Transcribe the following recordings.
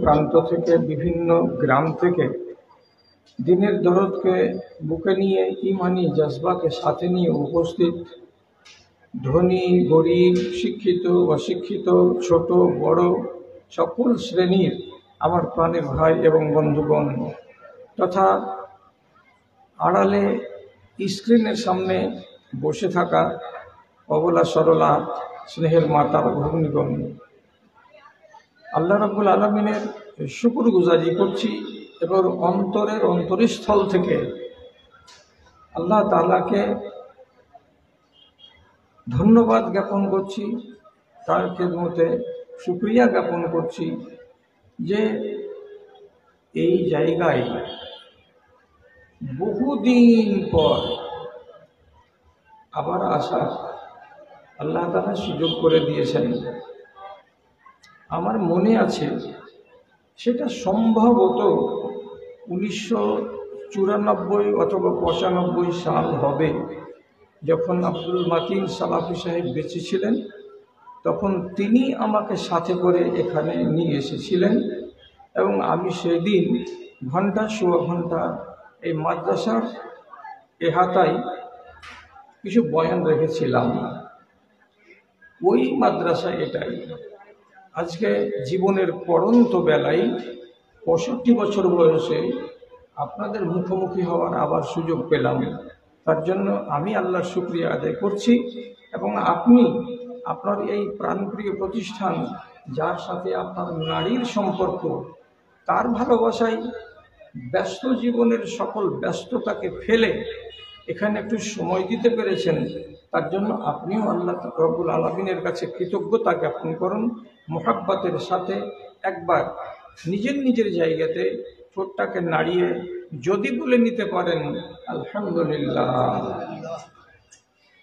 প্রান্ত থেকে, বিভিন্ন গ্রাম থেকে দিনের দরদকে বুকে নিয়ে, ইমানি জজবাকে সাথে নিয়ে উপস্থিত ধনী গরিব, শিক্ষিত অশিক্ষিত, ছোট বড় সকল শ্রেণীর আমার প্রাণের ভাই এবং বন্ধুগণ তথা আড়ালে স্ক্রিনের সামনে বসে থাকা অবলা সরলা স্নেহের মাতা ভগ্নীগণ, আল্লাহ রাব্বুল আলামিনের শুকরগুজারি করছি এবং অন্তরের অন্তরস্থল থেকে আল্লাহ তাআলাকে ধন্যবাদ জ্ঞাপন করছি, তার খেদমতে শুকরিয়া জ্ঞাপন করছি যে এই জায়গায় বহুদিন পর আবার আসার আল্লাহ তাআলা সুযোগ করে দিয়েছেন। আমার মনে আছে সেটা সম্ভবত 1994 অথবা 95 সাল হবে, যখন আব্দুল মাতিন সালাফি সাহেব বেঁচে ছিলেন। তখন তিনি আমাকে সাথে করে এখানে নিয়ে এসেছিলেন এবং আমি সেদিন ঘন্টা সোয়া ঘন্টা এই মাদ্রাসার এহাতায় কিছু বয়ান রেখেছিলাম। ওই মাদ্রাসা এটাই। আজকে জীবনের পড়ন্ত বেলায় 65 বছর বয়সে আপনাদের মুখোমুখি হওয়ার আবার সুযোগ পেলাম। তার জন্য আমি আল্লাহর শুকরিয়া আদায় করছি এবং আপনি আপনার এই প্রাণপ্রিয় প্রতিষ্ঠান, যার সাথে আপনার নারীর সম্পর্ক, তার ভালোবাসায় ব্যস্ত জীবনের সকল ব্যস্ততাকে ফেলে এখানে একটু সময় দিতে পেরেছেন, তার জন্য আপনিও আল্লাহ রাব্বুল আলামিনের কাছে কৃতজ্ঞতা জ্ঞাপন করুন। মোহাব্বতের সাথে একবার নিজের নিজের জায়গাতে ঠোঁটটাকে নাড়িয়ে যদি বলে নিতে পারেন আলহামদুলিল্লাহ।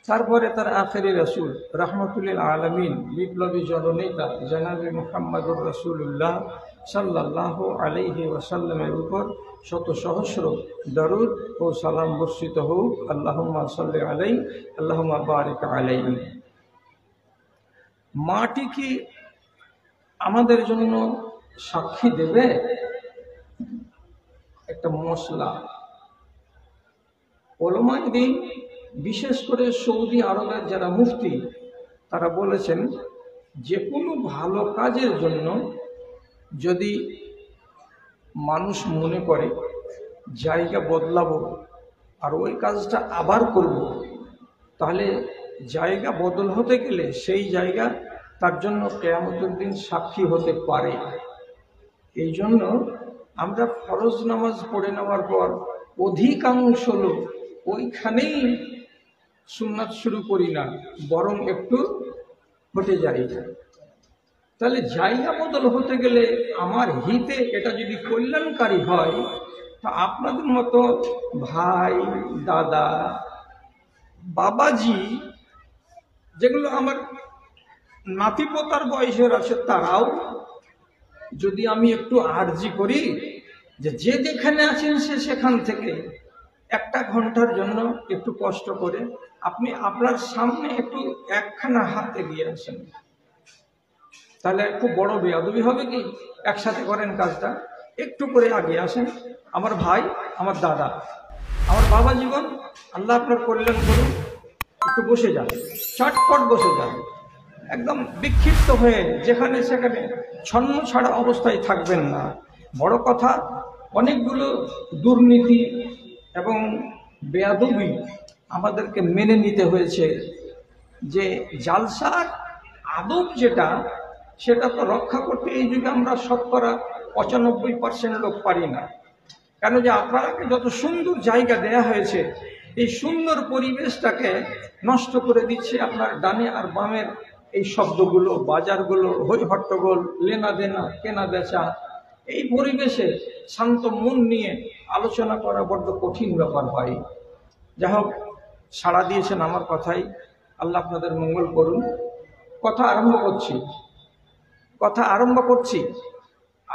তারপরে তার আখেরি রাসূল রাহমাতুল আলামিন, বিপ্লবী জননেতা জনাবে মুহাম্মদুর রাসূলুল্লাহ সাল্লাল্লাহু আলাইহি ওয়াসাল্লামের উপর শত সহস্র দরুদ ও সালাম বর্ষিত হোক। আল্লাহুম্মা সাল্লি আলাইহি, আল্লাহুম্মা বারিক আলাইহি। মাটি কি আমাদের জন্য সাক্ষী দেবে? একটা মশলা ওলামায়ে দ্বীন, বিশেষ করে সৌদি আরবের যারা মুফতি, তারা বলেছেন যে কোনো ভালো কাজের জন্য যদি মানুষ মনে করে জায়গা বদলাবো আর ওই কাজটা আবার করব, তাহলে জায়গা বদল হতে গেলে সেই জায়গা তার জন্য কিয়ামতের দিন সাক্ষী হতে পারে। এই জন্য আমরা ফরজ নামাজ পড়ে নেওয়ার পর অধিকাংশ লোক ওইখানেই সুন্নাত শুরু করি না, বরং একটু হটে যাই। তাহলে জায়গা বদল হতে গেলে আমার হিতে এটা যদি কল্যাণকারী হয়, তা আপনাদের মতো ভাই, দাদা, বাবাজি, যেগুলো আমার নাতিপোতার বয়সের আছে, তারাও যদি আমি একটু আর্জি করি যে যেখানে আছেন সে সেখান থেকে একটা ঘন্টার জন্য একটু কষ্ট করে আপনি আপনার সামনে একটু একখানা হাত এগিয়ে আসেন, তাহলে খুব বড় বেয়াদবি হবে কি? একসাথে করেন কাজটা, একটু করে আগে আসেন। আমার ভাই, আমার দাদা, আমার বাবা জীবন, আল্লাহ আপনার কল্যাণ করুন। একটু বসে যান, চটপট বসে যান, একদম বিক্ষিপ্ত হয়ে যেখানে সেখানে ছন্ন ছাড়া অবস্থায় থাকবেন না। বড় কথা, অনেকগুলো দুর্নীতি এবং বেয়াদবি আমাদেরকে মেনে নিতে হয়েছে। যে জালসার আদব যেটা, সেটা তো রক্ষা করতে এই যুগে আমরা 95% লোক পারি না। কেন যে আপনাকে যত সুন্দর জায়গা দেয়া হয়েছে, এই সুন্দর পরিবেশটাকে নষ্ট করে দিচ্ছে আপনার ডানে আর বামের এই শব্দগুলো, বাজারগুলো, হই হট্টগোল, লেনা দেনা, কেনা বেচা। এই পরিবেশে শান্ত মন নিয়ে আলোচনা করা বড্ড কঠিন ব্যাপার হয়। যাই হোক, সাড়া দিয়েছেন আমার কথাই, আল্লাহ আপনাদের মঙ্গল করুন। কথা আরম্ভ করছি।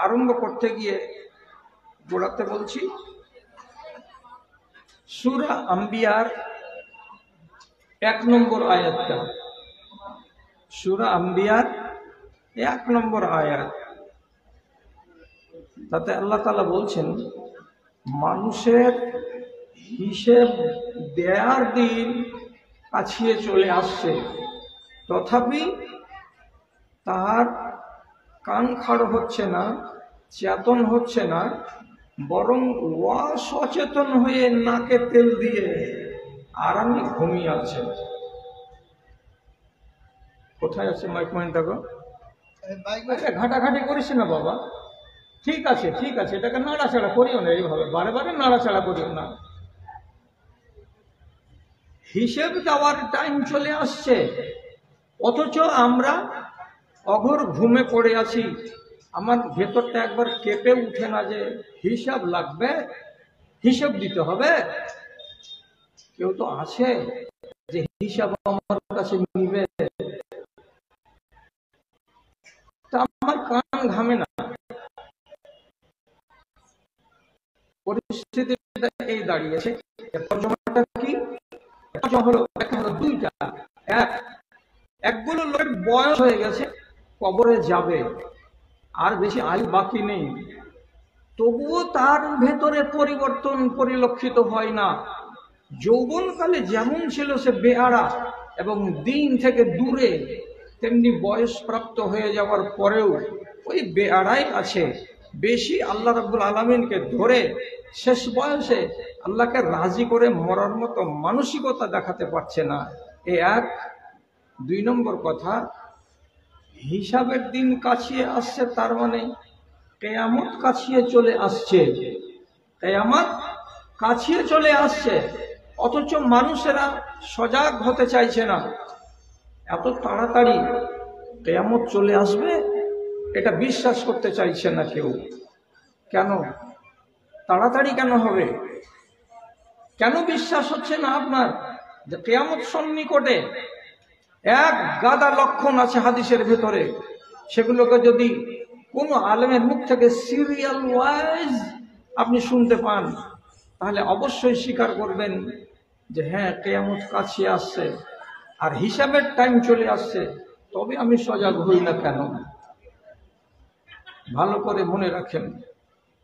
আরম্ভ করতে গিয়ে গোড়াতে বলছি, সূরা আম্বিয়ার 1 নম্বর আয়াতটা, সূরা আম্বিয়ার 1 নম্বর আয়াত। তাতে আল্লাহ তাআলা বলছেন মানুষের হিসেব দেয়ার দিন কাছিয়ে চলে আসছে, তথাপি তার কান খাড় হচ্ছে না, চেতন হচ্ছে না, বরং সচেতন হয়ে নাকে তেল দিয়ে আরামে ঘুমিয়ে আছে। কোথায় আছে মাইক পয়েন্টটা গো? ঘাটাঘাটি করিস না বাবা, ঠিক আছে ঠিক আছে, এটাকে নাড়াচাড়া করিও না, এইভাবে বারে বারে নাড়াচাড়া করিও না। হিসেব দেওয়ার টাইম চলে আসছে, অথচ আমরা অঘোর ঘুমে পড়ে আছি। আমার ভেতরটা একবার কেঁপে উঠে না যে হিসাব লাগবে, হিসাব দিতে হবে? কেউ তো আছে যে হিসাব আমার কাছে নিবে? তা আমার কান ঘামে না। পরিস্থিতিটা এই দাঁড়িয়েছে। তর্জমাটা কি? হলো দুইটা। একগুলো লোকের বয়স হয়ে গেছে, কবরে যাবে, আর বেশি আয়ু বাকি নেই, তবুও তার ভেতরে পরিবর্তন পরিলক্ষিত হয় না। যৌবনকালে যেমন ছিল সে বেহারা এবং দিন থেকে দূরে, তেমনি বয়স প্রাপ্ত হয়ে যাওয়ার পরেও ওই বেহারাই আছে। বেশি আল্লাহ রাব্বুল আলামিনকে ধরে শেষ বয়সে আল্লাহকে রাজি করে মরার মতো মানসিকতা দেখাতে পারছে না। এক। দুই নম্বর কথা, হিসাবের দিন কাছিয়ে আসছে, তার মানে কিয়ামত কাছিয়ে চলে আসছে। কিয়ামত কাছিয়ে চলে আসছে, অথচ মানুষেরা সজাগ হতে চাইছে না। এত তাড়াতাড়ি কিয়ামত চলে আসবে এটা বিশ্বাস করতে চাইছে না কেউ। কেন তাড়াতাড়ি কেন হবে? কেন বিশ্বাস হচ্ছে না আপনার যে কিয়ামত সন্নিকটে? এক গাদা লক্ষণ আছে হাদিসের ভেতরে, সেগুলোকে যদি কোনো আলেমের মুখ থেকে সিরিয়াল ওয়াইজ আপনি শুনতে পান, তাহলে অবশ্যই স্বীকার করবেন যে হ্যাঁ, কিয়ামত কাছে আসছে আর হিসাবের টাইম চলে আসছে। তবে আমি সজাগ হই না কেন? ভালো করে মনে রাখেন,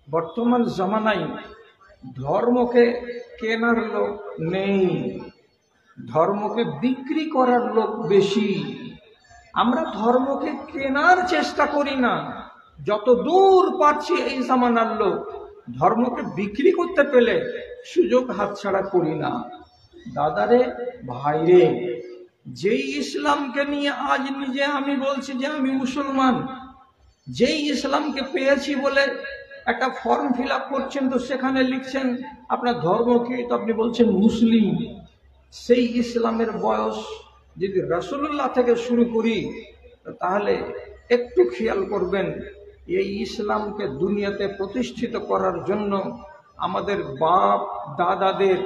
বর্তমান জামানায় ধর্মকে কেনার লোক নেই, ধর্মকে বিক্রি করার লোক বেশি। আমরা ধর্মকে কেনার চেষ্টা করি না, যত দূর পারছি এই জামানার লোক ধর্মকে বিক্রি করতে পেলে সুযোগ হাতছাড়া করি না। দাদারে, ভাইরে, যেই ইসলামকে নিয়ে আজ নিজে আমি বলছি যে আমি মুসলমান, যেই ইসলামকে পেয়েছি বলে একটা ফর্ম ফিল আপ করছেন, তো সেখানে লিখছেন আপনার ধর্ম কি, তো আপনি বলছেন মুসলিম। সেই ইসলামের বয়স যদি রাসূলুল্লাহ থেকে শুরু করি, তাহলে একটু খেয়াল করবেন, এই ইসলামকে দুনিয়াতে প্রতিষ্ঠিত করার জন্য আমাদের বাপ দাদাদের,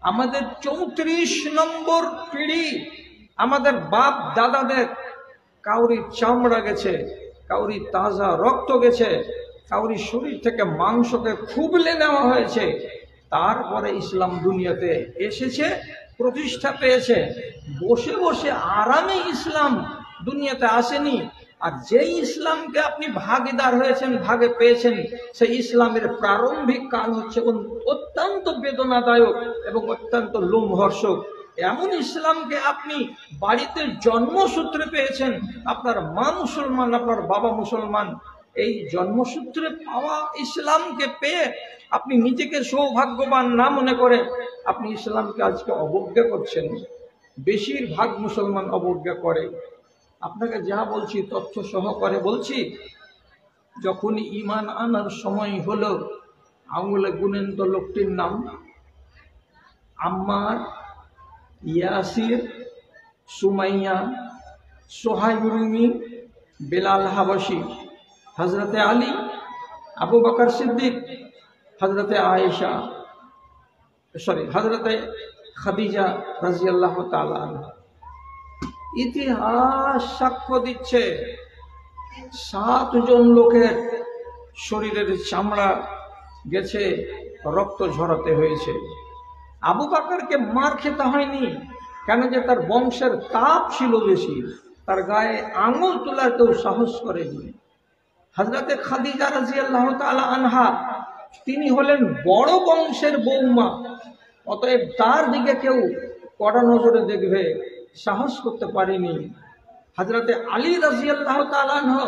আমাদের 34 নম্বর পিঢ়ি, আমাদের বাপ দাদাদের কাউরি চামড়া গেছে, কাউরি তাজা রক্ত গেছে, কাউরি শরীর থেকে মাংসকে খুবলে নেওয়া হয়েছে, তারপরে ইসলাম দুনিয়াতে এসেছে, প্রতিষ্ঠা পেয়েছে। বসে বসে আরামে ইসলাম দুনিয়াতে আসেনি। আর যেই ইসলামকে আপনি ভাগীদার হয়েছেন, ভাগে পেয়েছেন, সেই ইসলামের প্রারম্ভিক কাল হচ্ছে অত্যন্ত বেদনাদায়ক এবং অত্যন্ত লোমহর্ষক। এমন ইসলামকে আপনি বাড়িতে জন্মসূত্রে পেয়েছেন, আপনার মা মুসলমান, আপনার বাবা মুসলমান, এই জন্মসূত্রে পাওয়া ইসলামকে পেয়ে আপনি নিজেকে সৌভাগ্যবান না মনে করে আপনি ইসলামকে আজকে অবজ্ঞা করছেন। বেশিরভাগ মুসলমান অবজ্ঞা করে। আপনাকে যা বলছি তথ্য সহকারে বলছি। যখন ঈমান আনার সময় হলো, আঙুলে গুনেন তো লোকটির নাম আম্মার, ইয়াসির, সুমাইয়া, সোহাইব রুমি, বেলাল হাবশি, হজরতে আলী, আবু বকর সিদ্দিক, হজরতে আয়েশা, হজরতে খাদিজা রাদিয়াল্লাহু তাআলা আনহা। ইতিহাস সাক্ষ্য দিচ্ছে 7 জন লোকের শরীরের চামড়া গেছে, রক্ত ঝরাতে হয়েছে। আবু বকরকে মার খেতে হয়নি, কেন যে তার বংশের তাপ ছিল বেশি, তার গায়ে আঙুল তোলার কেউ সাহস করেনি। হযরতে খাদিজা রাদিয়াল্লাহু তাআলা আনহা, তিনি হলেন বড় বংশের বৌমা, অতএব তার দিকে কেউ কড়া নজরে দেখবে সাহস করতে পারেনি। হযরতে আলী রাদিয়াল্লাহু তাআলা আনহু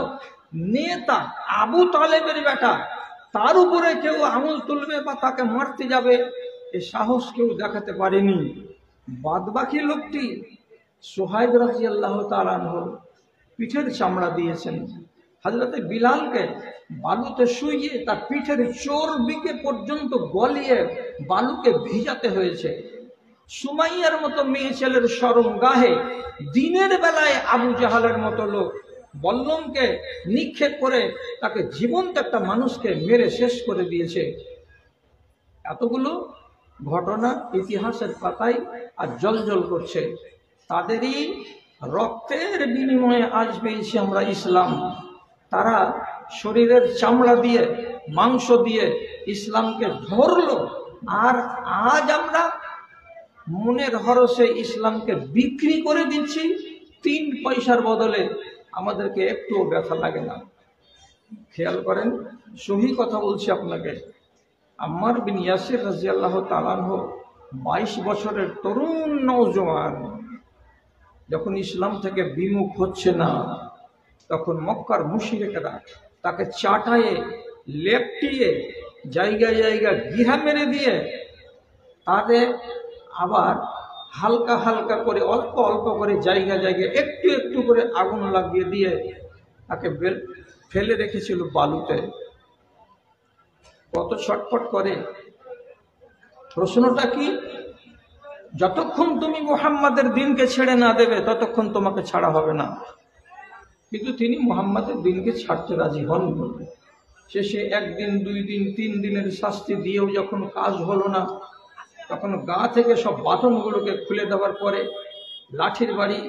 নেতা, আবু তালেবের বেটা, তার উপরে কেউ আঙুল তুলবে বা তাকে মারতে যাবে এ সাহস কেউ দেখাতে পারেনি। বাদবাকি লোকটি সুহাইব রাদিয়াল্লাহু তাআলা আনহু পিঠের চামড়া দিয়েছেন। হযরতে বিলালকে বালুতে শুইয়ে তার পিঠের চর্বিকে পর্যন্ত গলিয়ে বালুকে ভিজাতে হয়েছে। সুমাইয়ার মতো মেয়ে ছেলের শরমগাহে দিনের বেলায় আবু জাহালের মতো লোক বল্লমকে নিক্ষেপ করে তাকে জীবন্ত একটা মানুষকে মেরে শেষ করে দিয়েছে। এতগুলো ঘটনা ইতিহাসের পাতায় আর জ্বলজ্বল করছে। তাদেরই রক্তের বিনিময়ে আজ পেয়েছি আমরা ইসলাম। তারা শরীরের চামড়া দিয়ে, মাংস দিয়ে ইসলামকে ধরলো, আর আজ আমরা মনের হরসে ইসলামকে বিক্রি করে দিচ্ছি 3 পয়সার বদলে। আমাদেরকে একটুও ব্যথা লাগে না। খেয়াল করেন, সহি কথা বলছি আপনাকে। আম্মার বিন ইয়াসির রাদিয়াল্লাহু তাআলা আনহু 22 বছরের তরুণ নওজোয়ান, যখন ইসলাম থেকে বিমুখ হচ্ছে না, তখন মক্কার মুশরিকরা তাকে চাটায়ে লেপটিয়ে জায়গায় জায়গায় গিরা মেরে দিয়ে তাদের আবার হালকা হালকা করে অল্প অল্প করে জায়গা জায়গায় একটু একটু করে আগুন লাগিয়ে দিয়ে তাকে ফেলে রেখেছিল বালুতে। কত ছটফট করে। প্রশ্নটা কি? যতক্ষণ তুমি মুহাম্মাদের দিনকে ছেড়ে না দেবে ততক্ষণ তোমাকে ছাড়া হবে না। কিন্তু তিনি মুহাম্মাদের দিনকে ছাড়তে রাজি হন। শেষে 1 দিন 2 দিন 3 দিনের শাস্তি দিয়েও যখন কাজ হলো না, তখন গা থেকে সব বাটনগুলোকে খুলে দেওয়ার পরে লাঠির বাড়ি,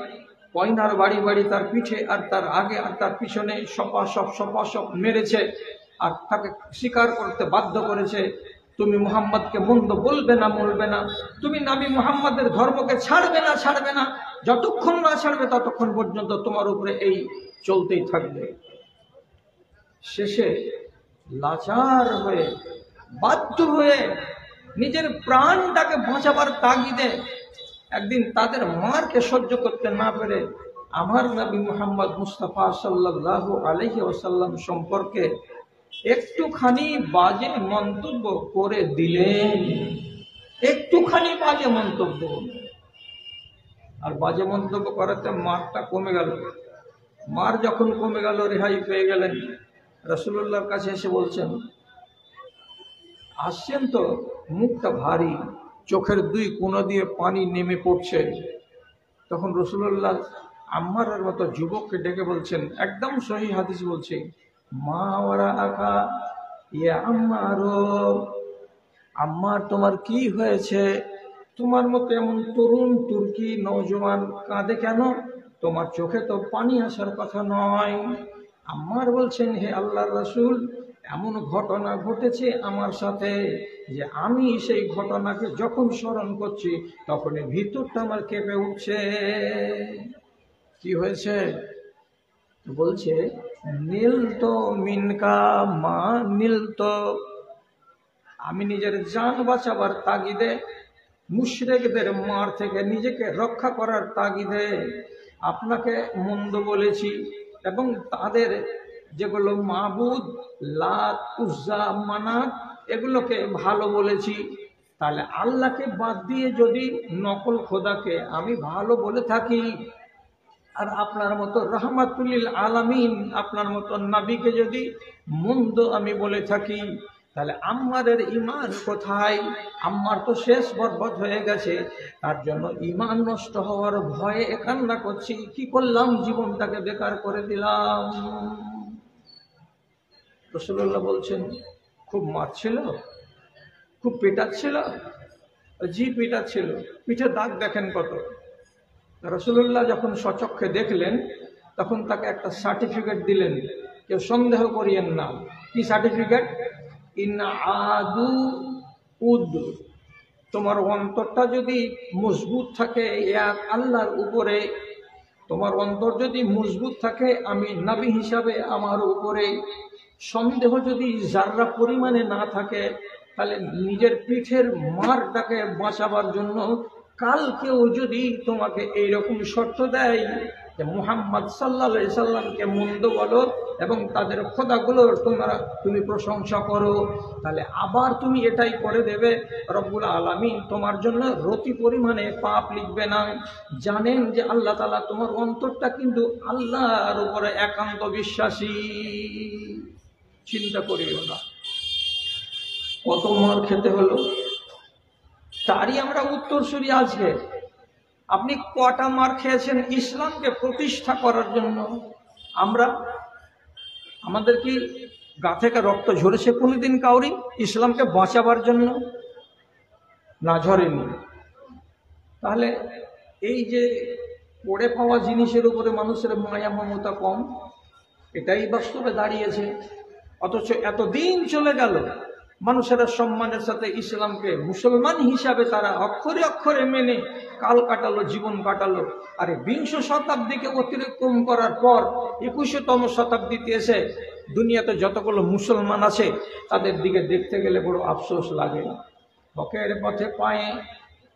কয়নার বাড়ি বাড়ি তার পিঠে আর তার আগে আর তার পিছনে সপাসপ মেরেছে, আর তাকে স্বীকার করতে বাধ্য করেছে, তুমি মুহাম্মদকে মন্দ বলবে না, বলবে না, তুমি নবী মুহাম্মাদের ধর্মকে ছাড়বে না, যতক্ষণ না ছাড়বে ততক্ষণ পর্যন্ত তোমার উপরে এই চলতেই থাকবে। শেষে লাচার হয়ে, বাধ্য হয়ে, নিজের প্রাণটাকে বাঁচাবার তাগিদে একদিন তাদের মারকে সহ্য করতে না পেরে আমার নবী মুহাম্মদ মুস্তাফা সাল্লাল্লাহু আলাইহি ওয়াসাল্লাম সম্পর্কে একটুখানি বাজে মন্তব্য করে দিলেন। একটুখানি বাজে মন্তব্য, আর বাজে মন্তব্য করাতে মারটা কমে গেল। মার যখন কমে গেল, রেহাই পেয়ে গেলেন, রাসূলুল্লাহর কাছে এসে বলছেন, আসছেন তো মুখটা ভারী, চোখের 2 কোণা দিয়ে পানি নেমে পড়ছে। তখন রাসূলুল্লাহ আম্মারের মতো যুবককে ডেকে বলছেন, একদম সহিহ হাদিস বলছে, মা ওয়ারা আকা ইয়া আম্মার, আম্মার তোমার কি হয়েছে? তোমার মতো এমন তরুণ তুর্কি নওজোয়ান কাঁদে কেন? তোমার চোখে তো পানি আসার কথা নয়। আম্মার বলছেন, হে আল্লাহর রাসূল, এমন ঘটনা ঘটেছে আমার সাথে যে আমি সেই ঘটনাকে যখন স্মরণ করছি তখনই ভিতরটা আমার কেঁপে উঠছে। কি হয়েছে? বলছে, নীল তো মিনকা মা নীল তো, আমি নিজের জান বাঁচাবার তাগিদে, মুশরিকদের মার থেকে নিজেকে রক্ষা করার তাগিদে আপনাকে মন্দ বলেছি, এবং তাদের যেগুলো মাবুদ লাত, উজ্জা, মানাত এগুলোকে ভালো বলেছি। তাহলে আল্লাহকে বাদ দিয়ে যদি নকল খোদাকে আমি ভালো বলে থাকি, আর আপনার মতো রহমাতুল আলামিন, আপনার মতো নবীকে যদি মন্দ আমি বলে থাকি, তাহলে আম্মারের ঈমান কোথায়? আম্মার তো শেষ বরবাদ হয়ে গেছে, তার জন্য ঈমান নষ্ট হওয়ার ভয়ে কান্না করছি। কি করলাম? জীবনটাকে বেকার করে দিলাম। রাসূলুল্লাহ বলছেন, খুব মারছিল, খুব পেটাচ্ছিল? জি পেটাচ্ছিল। পিঠে দাগ দেখেন কত। রাসূলুল্লাহ যখন সচক্ষে দেখলেন তখন তাকে একটা সার্টিফিকেট দিলেন, কেউ সন্দেহ করিয়েন না। কি সার্টিফিকেট? ইন আদু উদ, তোমার অন্তরটা যদি মজবুত থাকে এক আল্লাহর উপরে, তো তোমার অন্তর যদি মজবুত থাকে, আমি নবী হিসাবে আমার উপরে সন্দেহ যদি যাররা পরিমাণে না থাকে, তাহলে নিজের পিঠের মারটাকে বাঁচাবার জন্য কালকেও যদি তোমাকে এইরকম শর্ত দেয় যে মুহাম্মদ সাল্লাল্লাহু আলাইহি সাল্লামকে মন্দ বলো এবং তাদের খোদাগুলোর তুমি প্রশংসা করো, তাহলে আবার তুমি এটাই করে দেবে, রব্বুল আলামিন তোমার জন্য রতি পরিমাণে পাপ লিখবে না। জানেন যে আল্লাহ তাআলা তোমার অন্তরটা কিন্তু আল্লাহর উপরে একান্ত বিশ্বাসী। চিন্তা করিও না কত মার খেতে হলো, তারই আমরা উত্তরসূরি। আজকে আপনি কটা মার খেয়েছেন ইসলামকে প্রতিষ্ঠা করার জন্য? আমাদের কি গা থেকে রক্ত ঝরেছে কোনোদিন কাউরি ইসলামকে বাঁচাবার জন্য? না, ঝরেনি। তাহলে এই যে পড়ে পাওয়া জিনিসের উপরে মানুষের মায়া মমতা কম, এটাই বাস্তবে দাঁড়িয়েছে। অথচ এতদিন চলে গেল, মানুষেরা সম্মানের সাথে ইসলামকে মুসলমান হিসাবে তারা অক্ষরে অক্ষরে মেনে কাল কাটালো, জীবন কাটালো। আর 20 শতাব্দীকে অতিক্রম করার পর 21তম শতাব্দীতে এসে দুনিয়াতে যতগুলো মুসলমান আছে তাদের দিকে দেখতে গেলে বড় আফসোস লাগে।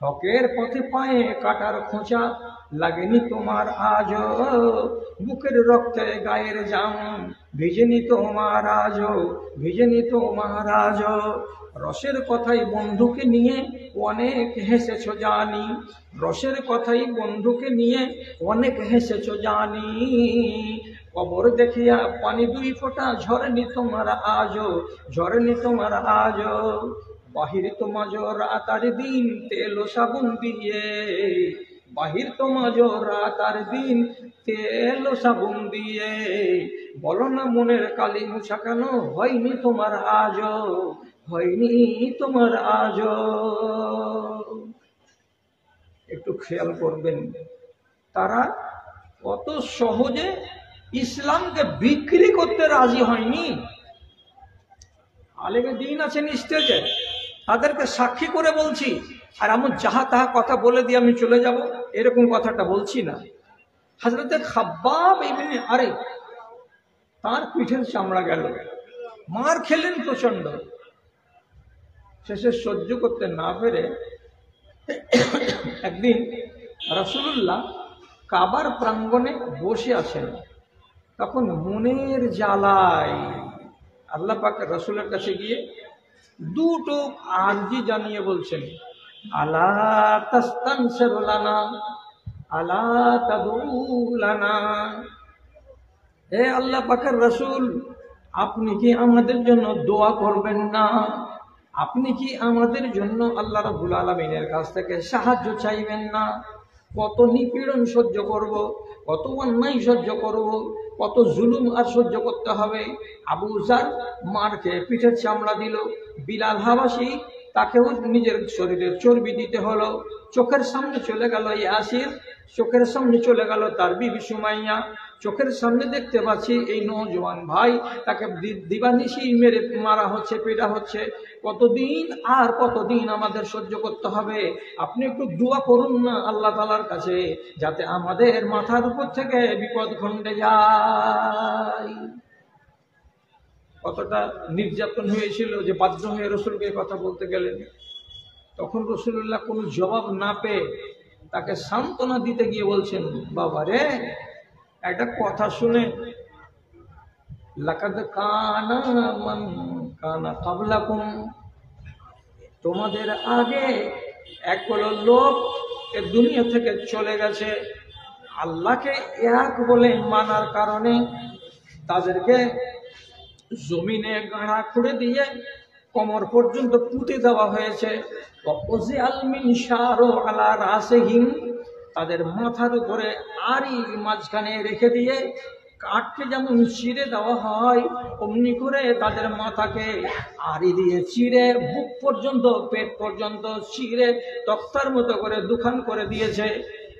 হকের পথে পায়ে কাটার খোঁচা লাগেনি তোমার আজ, বুকের রক্তে গায়ের জাম ভিজেনি তোমার আজ। রসের কথাই বন্ধুকে নিয়ে অনেক হেসেছো জানি, রসের কথাই বন্ধুকে নিয়ে অনেক হেসেছো জানি। কবর দেখিয়া পানি 2 ফোঁটা ঝরেনি তোমার আজ। বাহির তোমাজ রাত আর দিন তেল ও সাবুন দিয়ে, বাহির তোমাজ রাত আর দিন তেল ও সাবুন দিয়ে। বলো না মনের কালি মুছা কেন হয়নি তোমার আজ। একটু খেয়াল করবেন, তারা কত সহজে ইসলামকে বিক্রি করতে রাজি হয়নি। আলেমে দ্বীন আছেন স্টেজে, তাদেরকে সাক্ষী করে বলছি, আর এমন যাহা তাহা কথা বলে দিয়ে আমি চলে যাব এরকম কথাটা বলছি না। হযরতে খাব্বাব ইবনে আরেক, তার পিঠের চামড়া গেল, মার খেলেন প্রচন্ড। শেষে সহ্য করতে না পেরে একদিন রাসূলুল্লাহ কাবার প্রাঙ্গণে বসে আছেন, তখন মনের জ্বালায় আল্লাহ পাক রাসূলের কাছে গিয়ে 2টো আরজি জানিয়ে বলছেন, আলা তাস্তানসিরু লানা, আলা তাদউ লানা। হে আল্লাহ পাকের রাসূল, আপনি কি আমাদের জন্য দোয়া করবেন না? আপনি কি আমাদের জন্য আল্লাহ রাব্বুল আলামিনের কাছ থেকে সাহায্য চাইবেন না? কত নিপীড়ন সহ্য করব, কত অন্যায় সহ্য করব, কত জুলুম আর সহ্য করতে হবে। আবু যার মারকে পিঠের চামড়া দিল, বিলাল হাবাসি তাকেও নিজের শরীরের চর্বি দিতে হলো। চোখের সামনে চলে গেল ইয়াসির, চোখের সামনে চলে গেল তার বিবি সুমাইয়া, চোখের সামনে দেখতে পাচ্ছি এই নওজোয়ান ভাই, তাকে দিবানিশি মেরে মারা হচ্ছে, পেটা হচ্ছে। কতদিন আর কতদিন আমাদের সহ্য করতে হবে? আপনি একটু দোয়া করুন না আল্লাহ তাআলার কাছে, যাতে আমাদের মাথার উপর থেকে বিপদ খণ্ডে যায়। কতটা নির্যাতন হয়েছিল যে বাধ্য হয়ে রসুলকে কথা বলতে গেলেন। তখন রাসূলুল্লাহ কোনো জবাব না পেয়ে তাকে সান্ত্বনা দিতে গিয়ে বলছেন, বাবা রে, একটা কথা শুনে, লাকাদ কানা মান কানা ক্বাবলাকুম, তোমাদের আগে একগুলো লোক এ দুনিয়া থেকে চলে গেছে, আল্লাহকে এক বলে মানার কারণে তাদেরকে জমিনে গাড়া খুঁড়ে দিয়ে কোমর পর্যন্ত পুঁতে দেওয়া হয়েছে। তাদের মাথার উপরে আড়ি মাঝখানে রেখে দিয়ে কাঠকে যেমন চিরে দেওয়া হয়, অমনি করে তাদের মাথাকে আড়ি দিয়ে চিরে বুক পর্যন্ত, পেট পর্যন্ত চিরে তক্তার মতো করে দুখান করে দিয়েছে।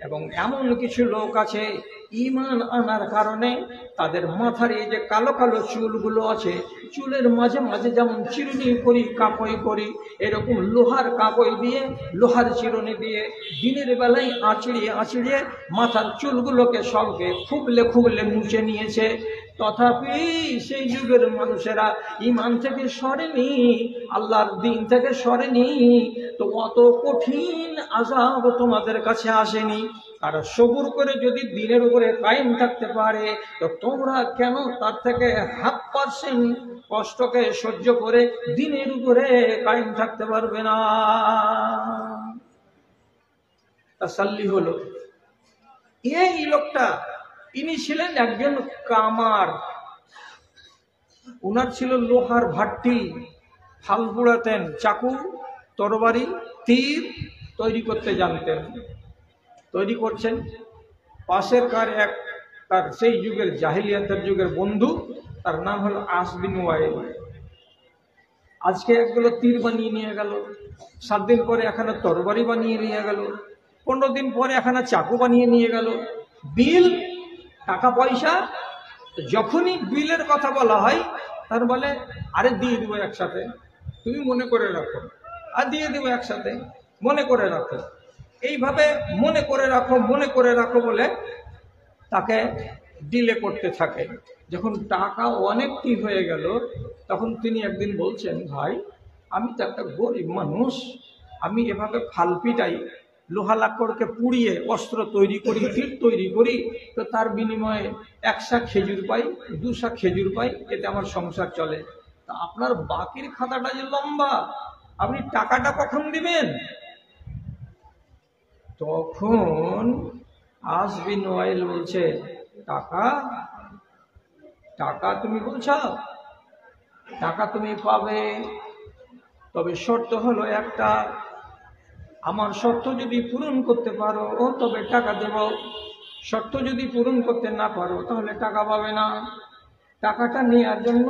এবং এমন কিছু লোক আছে ঈমান আনার কারণে তাদের মাথার এই যে কালো কালো চুলগুলো আছে, চুলের মাঝে মাঝে যেমন চিরুনি করি, কাপড় করি, এরকম লোহার কাপড় দিয়ে, লোহার চিরুনি দিয়ে দিনের বেলায় আঁচড়িয়ে আঁচড়িয়ে মাথার চুলগুলোকে সবকে খুবলে খুবলে মুছে নিয়েছে। তথাপি সেই যুগের মানুষেরা ঈমান থেকে সরেনি, আল্লাহর দিন থেকে সরেনি। তো অত কঠিন আযাব তোমাদের কাছে আসেনি। আর সবুর করে যদি দিনের উপরে কায়েম থাকতে পারে, তো তোমরা কেন তার থেকে 1/2% কষ্টকে সহ্য করে দিনের উপরে কায়েম থাকতে পারবে না? তাসাল্লি হলো। এই লোকটা, ইনি ছিলেন একজন কামার। উনার ছিল লোহার ভাট্টি, ফাল পুড়াতেন, চাকু, তরবারি, তীর তৈরি করতে জানতেন। তৈরি করছেন। পাশের তার সেই যুগের জাহিলিয়াতের যুগের বন্ধু, তার নাম হলো আস বিন ওয়াইল। আজকে একগুলো তীর বানিয়ে নিয়ে গেল, 7 দিন পরে এখানে তরবারি বানিয়ে নিয়ে গেল, 15 দিন পরে এখানে চাকু বানিয়ে নিয়ে গেল। বিল, টাকা পয়সা, যখনই বিলের কথা বলা হয় তার বলে আরে দিয়ে দেবো একসাথে, তুমি মনে করে রাখো, আর দিয়ে দেবো একসাথে, মনে করে রাখো। এইভাবে মনে করে রাখো, মনে করে রাখো বলে তাকে ডিলে করতে থাকে। যখন টাকা অনেকটি হয়ে গেল, তখন তিনি একদিন বলছেন, ভাই আমি তো একটা গরিব মানুষ, আমি এভাবে ফাল পিটাই, লোহা লাকড়কে পুড়িয়ে অস্ত্র তৈরি করি, তীর তৈরি করি, তো তার বিনিময়ে 1 শাক খেজুর পাই, 2 শাক খেজুর পাই, এতে আমার সংসার চলে। তা আপনার বাকির খাতাটা যে লম্বা, আপনি টাকাটা কখন দিবেন? তখন আস বিন ওয়াইল বলছে, টাকা টাকা তুমি বলছো, টাকা তুমি পাবে, তবে শর্ত হলো একটা, আমার শর্ত যদি পূরণ করতে পারো তবে টাকা দেব, শর্ত যদি পূরণ করতে না পারো তাহলে টাকা পাবে না। টাকাটা নেওয়ার জন্য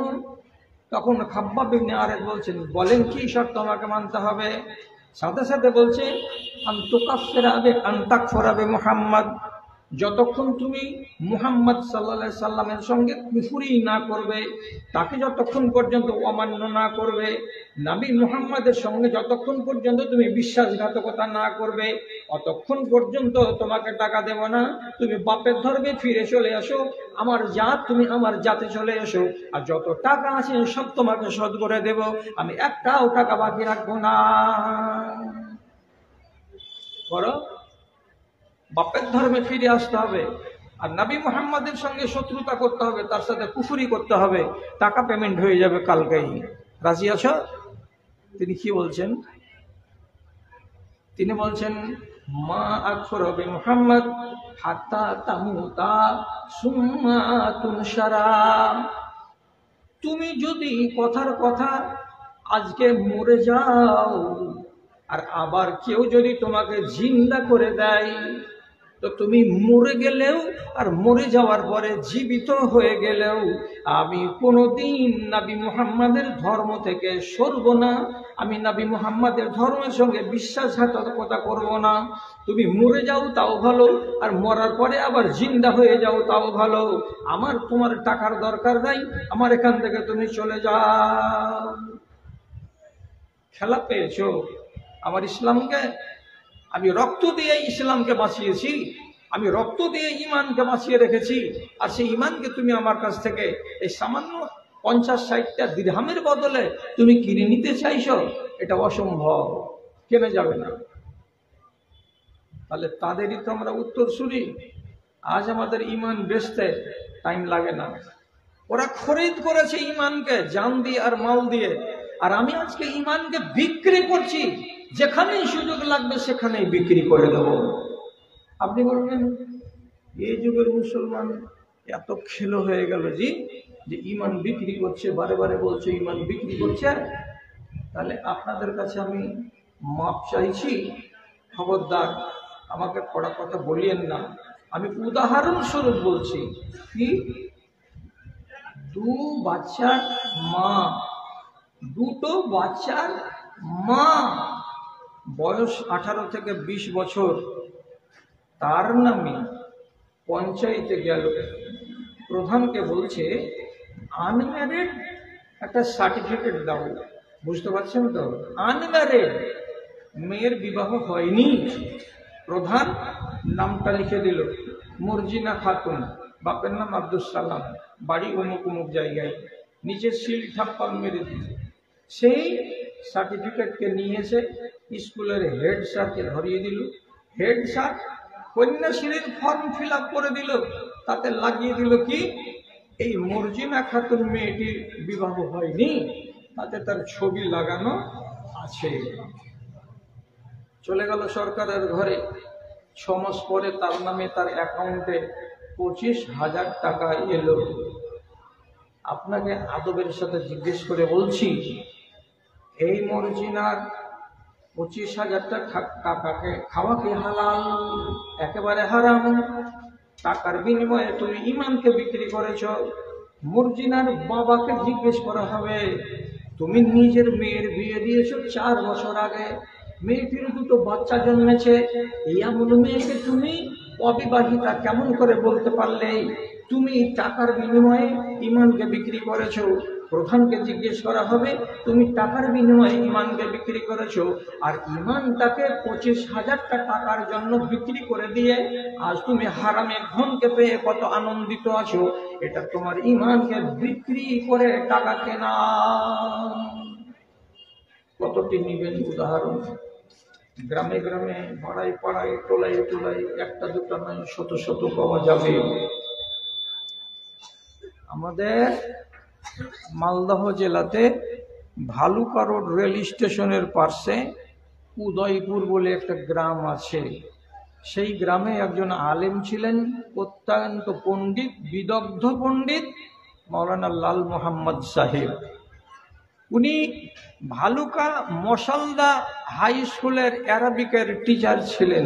তখন খাব্বাব ইবনে আরেদ বলছেন, বলেন কি শর্ত আমাকে মানতে হবে? সাথে সাথে বলছে, আনতাকফিরা বিমুহাম্মদ, যতক্ষণ তুমি মুহাম্মদ সাল্লাল্লাহু আলাইহি সাল্লামের সঙ্গে কুফরি না করবে, তাকে যতক্ষণ পর্যন্ত অমান্য না করবে, নবী মুহাম্মদের সঙ্গে যতক্ষণ পর্যন্ত তুমি বিশ্বাসঘাতকতা না করবে, অতক্ষণ পর্যন্ত তোমাকে টাকা দেব না। তুমি বাপের ধর্মে ফিরে চলে আসো, আমার জাত, তুমি আমার জাতে চলে এসো, আর যত টাকা আছে সব তোমাকে শোধ করে দেব, আমি একটাও টাকা বাকি রাখবো না। বড় বাপের ধর্মে ফিরে আসতে হবে, আর নবী মুহাম্মদের সঙ্গে শত্রুতা করতে হবে, তার সাথে কুফরি করতে হবে, টাকা পেমেন্ট হয়ে যাবে কালকেই। রাজি আছো? তিনি কি বলছেন? তিনি বলছেন, মা আকফারা বিমুহাম্মদ হাত্তা তামুতা সুম্মা তুনশারা, তুমি যদি কথার কথা আজকে মরে যাও, আর আবার কেউ যদি তোমাকে জিন্দা করে দেয়, তো তুমি মরে গেলেও আর মরে যাওয়ার পরে জীবিত হয়ে গেলেও আমি কোনোদিন নবী মুহাম্মাদের ধর্ম থেকে সরব না, আমি নবী মুহাম্মাদের ধর্মের সঙ্গে বিশ্বাসঘাতকতা করব না। তুমি মরে যাও তাও ভালো, আর মরার পরে আবার জিন্দা হয়ে যাও তাও ভালো, আমার তোমার টাকার দরকার নাই, আমার এখান থেকে তুমি চলে যাও। খেলা পেয়েছো আমার ইসলামকে? আমি রক্ত দিয়ে ইসলামকে বাঁচিয়েছি, আমি রক্ত দিয়ে ঈমানকে বাঁচিয়ে রেখেছি, আর সেই ঈমানকে তুমি আমার কাছ থেকে এই সামান্য 50-60টা দিরহামের বদলে তুমি কিনে নিতে চাইছো, এটা অসম্ভব, কেনে যাবে না। তাহলে তাদেরই তো আমরা উত্তরসূরি। আজ আমাদের ঈমান বেচতে টাইম লাগে না, ওরা খরিদ করেছে ঈমানকে জান দিয়ে আর মাল দিয়ে, আর আমি আজকে ঈমানকে বিক্রি করছি, যেখানেই সুযোগ লাগবে সেখানেই বিক্রি করে দেব। আপনি বলবেন এই যুগের মুসলমান এত খেলো হয়ে গেল জি, যে ঈমান বিক্রি করছে, বারে বারে বলছে ঈমান বিক্রি করছে। তাহলে আপনাদের কাছে আমি মাপ চাইছি, খবরদার আমাকে কড়া কথা বলিয়েন না। আমি উদাহরণস্বরূপ বলছি, কি 2 বাচ্চার মা, 2টো বাচ্চার মা, বয়স 18 থেকে 20 বছর, তার নামে পঞ্চায়েতে গেল, প্রধানকে বলছে আনম্যারিড একটা সার্টিফিকেট দাও। বুঝতে পারছেন তো? আনম্যারিড, মেয়ের বিবাহ হয়নি। প্রধান নামটা লিখে দিল, মর্জিনা খাতুন, বাপের নাম আব্দুল সালাম, বাড়ি অমুক অমুক জায়গায়, নিচে সিল ঠাপ্পা মেরে দিল। সেই সার্টিফিকেটকে নিয়ে এসে স্কুলের হেড স্যারকে ধরিয়ে দিল। হেড স্যার কন্যাশ্রীর ফর্ম ফিল আপ করে দিল, তাতে লাগিয়ে দিল কি, এই মর্জিনা খাতুন মেয়েটির বিবাহ হয়নি, তাতে তার ছবি লাগানো আছে। চলে গেল সরকারের ঘরে। 6 মাস পরে তার নামে তার অ্যাকাউন্টে 25,000 টাকা এলো। আপনাকে আদবের সাথে জিজ্ঞেস করে বলছি, এই মর্জিনার 25,000 টাকাকে খাওয়া কি হালাল? একেবারে হারাম। টাকার বিনিময়ে তুমি ইমানকে বিক্রি করেছ। মর্জিনার বাবাকে জিজ্ঞেস করা হবে, তুমি নিজের মেয়ের বিয়ে দিয়েছো 4 বছর আগে, মেয়েটির 2টো বাচ্চা জন্মেছে, এমন মেয়েকে তুমি অবিবাহিতা কেমন করে বলতে পারলে? তুমি টাকার বিনিময়ে ইমানকে বিক্রি করেছো। প্রধানকে জিজ্ঞেস করা হবে, তুমি টাকার বিনিময়ে ইমানকে বিক্রি করেছো, আর ইমানটাকে 25,000 টাকার জন্য বিক্রি করে দিয়ে আজ তুমি হারামে ধনকে পেয়ে কত আনন্দিত আছো। এটা তোমার ইমানকে বিক্রি করে টাকা কেনা। কতটি নিবেন উদাহরণ? গ্রামে গ্রামে, পাড়ায় পাড়ায়, টোলায় টোলায়, একটা দুটো নয়, শত শত পাওয়া যাবে। আমাদের মালদহ জেলাতে ভালুকা রোড রেল স্টেশনের পাশে উদয়পুর বলে একটা গ্রাম আছে। সেই গ্রামে একজন আলেম ছিলেন, অত্যন্ত পণ্ডিত, বিদগ্ধ পণ্ডিত, মাওলানা লাল মোহাম্মদ সাহেব। উনি ভালুকা মশালদা হাই স্কুলের অ্যারাবিকের টিচার ছিলেন।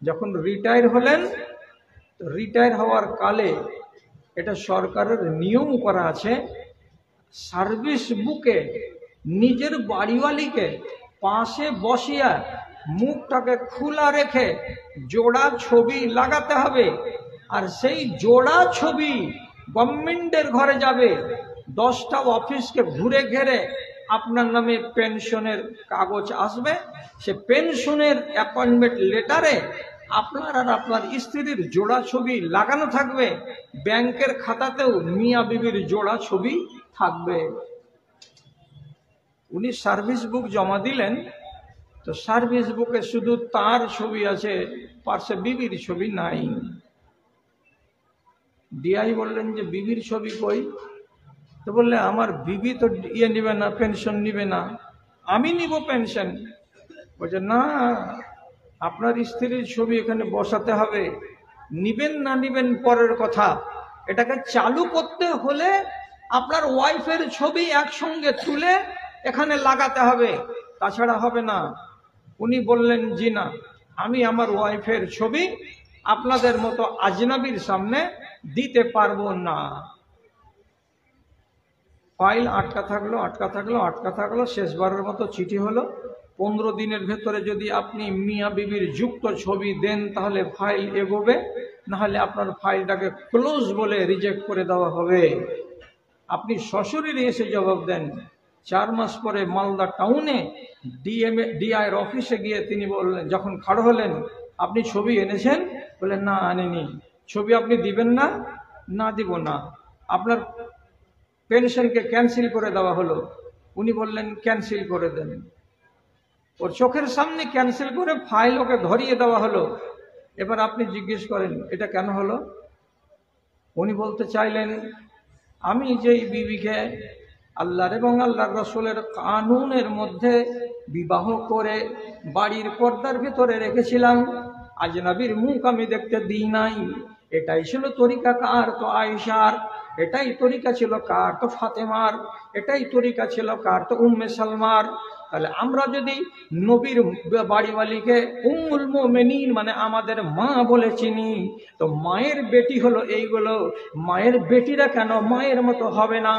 যখন রিটায়ার হলেন, রিটায়ার হওয়ার কালে এটা সরকারের নিয়ম করা আছে, সার্ভিস বুকে নিজের বাড়িওয়ালিকে পাশে বসিয়া মুখটাকে খোলা রেখে জোড়া ছবি লাগাতে হবে। আর সেই জোড়া ছবি গভর্নমেন্টের ঘরে যাবে, 10টা অফিসকে ঘুরে ঘেরে আপনার নামে পেনশনের কাগজ আসবে। সে পেনশনের অ্যাপয়েন্টমেন্ট লেটারে আপনার আর আপনার স্ত্রীর জোড়া ছবি লাগানো থাকবে। ব্যাংকের খাতাতেও মিয়া বিবির জোড়া ছবি থাকবে। উনি সার্ভিস বুক জমা দিলেন, তো সার্ভিস বুকে শুধু তার ছবি আছে, পার্শ্বে বিবির ছবি নাই। ডিআই বললেন যে বিবির ছবি কই? তো বললে আমার বিবি তো নিবে না, পেনশন নিবে না, আমি নিব পেনশন। বলছে না, আপনার স্ত্রীর ছবি এখানে বসাতে হবে। নিবেন না নিবেন পরের কথা, এটাকে চালু করতে হলে আপনার ওয়াইফের ছবি একসঙ্গে তুলে এখানে লাগাতে হবে, তাছাড়া হবে না। উনি বললেন জি না, আমি আমার ওয়াইফের ছবি আপনাদের মতো আজনাবির সামনে দিতে পারবো না। ফাইল আটকা থাকলো। শেষবারের মতো চিঠি হলো, 15 দিনের ভেতরে যদি আপনি মিয়া বিবির যুক্ত ছবি দেন তাহলে ফাইল এগোবে, নাহলে আপনার ফাইলটাকে ক্লোজ বলে রিজেক্ট করে দেওয়া হবে। আপনি সশরীরে এসে জবাব দেন। 4 মাস পরে মালদা টাউনে ডিআইয়ের অফিসে গিয়ে তিনি বললেন, যখন খাড়ো হলেন, আপনি ছবি এনেছেন? বললেন না, আনেনি। ছবি আপনি দিবেন না? না, দিব না। আপনার পেনশনকে ক্যান্সেল করে দেওয়া হলো। উনি বললেন ক্যান্সেল করে দেন। ওর চোখের সামনে ক্যান্সেল করে ফাইল ওকে ধরিয়ে দেওয়া হলো। এবার আপনি জিজ্ঞেস করেন এটা কেন হলো? উনি বলতে চাইলেন, আমি যেই বিবিকে আল্লাহর এবং আল্লাহর রসুলের কানুনের মধ্যে বিবাহ করে বাড়ির পর্দার ভিতরে রেখেছিলাম, আজনবীর মুখ আমি দেখতে দিই নাই। এটাই ছিল তরিকা কার তো আয়েশার। এটাই তরিকা ছিল কার? তো ফাতেমার। এটাই তরিকা ছিল কার? তো উম্মে সালমার। তাহলে আমরা যদি নবীর বাড়িওয়ালিকে উম্মুল মুমিনিন মানে আমাদের মা বলে চিনি, তো মায়ের বেটি হলো এইগুলো। মায়ের বেটিরা কেন মায়ের মতো হবে না?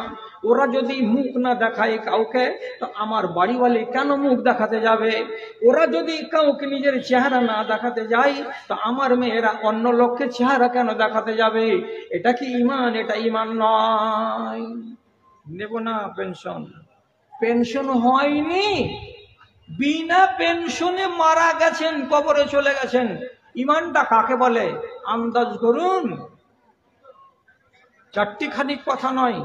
ওরা যদি মুখ না দেখায় কাউকে, তো আমার বাড়িওয়ালি কেন মুখ দেখাতে যাবে? ওরা যদি কাউকে নিজের চেহারা না দেখাতে যায়, তো আমার মেয়েরা অন্য লোককে চেহারা কেন দেখাতে যাবে? এটা কি ঈমান? এটা ঈমান নয়। নেব না পেনশন। পেনশন হয়নি, বিনা পেনশনে মারা গেছেন, কবরে চলে গেছেন। ঈমানটা কাকে বলে? আন্দাজ করুন। চারটি খানিক কথা নয়।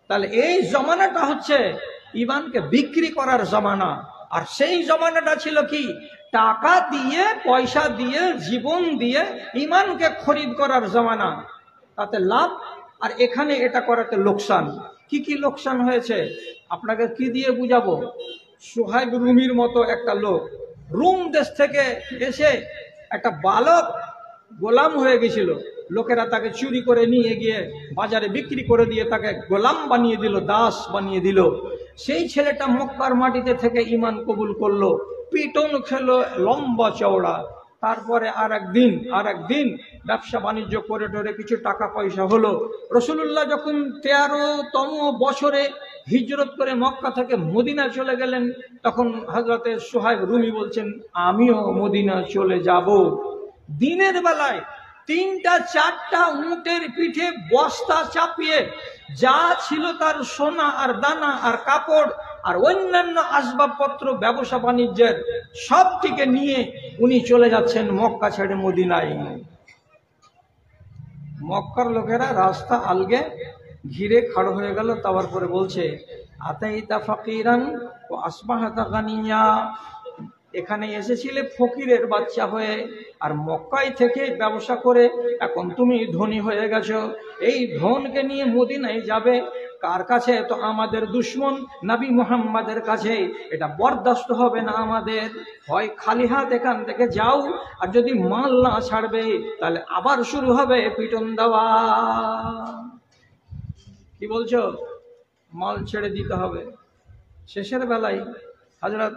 তাহলে এই জমানাটা হচ্ছে ঈমানকে বিক্রি করার জমানা। আর সেই জমানাটা ছিল কি? টাকা দিয়ে, পয়সা দিয়ে, জীবন দিয়ে ঈমানকে খরিদ করার জমানা। তাতে লাভ, আর এখানে এটা করাতে লোকসান। কি কি লোকসান হয়েছে আপনাকে কি দিয়ে বুঝাবো? সুহাইব রুমির মতো একটা লোক রুম দেশ থেকে এসে একটা বালক গোলাম হয়ে গেছিল। লোকেরা তাকে চুরি করে নিয়ে গিয়ে বাজারে বিক্রি করে দিয়ে তাকে গোলাম বানিয়ে দিল, দাস বানিয়ে দিল। সেই ছেলেটা মক্কার মাটিতে থেকে ঈমান কবুল করলো, পিটন খেলো লম্বা চওড়া। তারপরে আর একদিন ব্যবসা বাণিজ্য করে টোরে কিছু টাকা পয়সা হলো। রাসূলুল্লাহ যখন 13তম বছরে হিজরত করে মক্কা থেকে মদিনা চলে গেলেন, তখন হযরতে সুহাইব রুমি বলছেন, আমিও মদিনা চলে যাব। দিনের বেলায় 3-4টা উটের পিঠে বস্তা চাপিয়ে যা ছিল তার সোনা আর দানা আর কাপড় আর অন্যান্য আসবাবপত্র ব্যবসা বাণিজ্যের সবটিকে নিয়ে উনি চলে যাচ্ছেন মক্কা ছেড়ে মদিনায়। মক্কার লোকেরা রাস্তা আলগে ঘিরে খাড়ো হয়ে গেল। তারপরে বলছে, আতাইতা ফাকিরান ও আসবাহাতা গানিয়া, এখানে এসেছিলে ফকিরের বাচ্চা হয়ে, আর মক্কায় থেকে ব্যবসা করে এখন তুমি ধনী হয়ে গেছো। এই ধনকে নিয়ে মদিনায় যাবে কার কাছে? তো আমাদের দুশমন নবী মুহাম্মাদের কাছে। এটা বরদাস্ত হবে না আমাদের। হয় খালি হাত এখান থেকে যাও, আর যদি মাল না ছাড়বে তাহলে আবার শুরু হবে পিটন দেওয়া। কি বলছো? মাল ছেড়ে দিতে হবে। শেষের বেলায় হযরত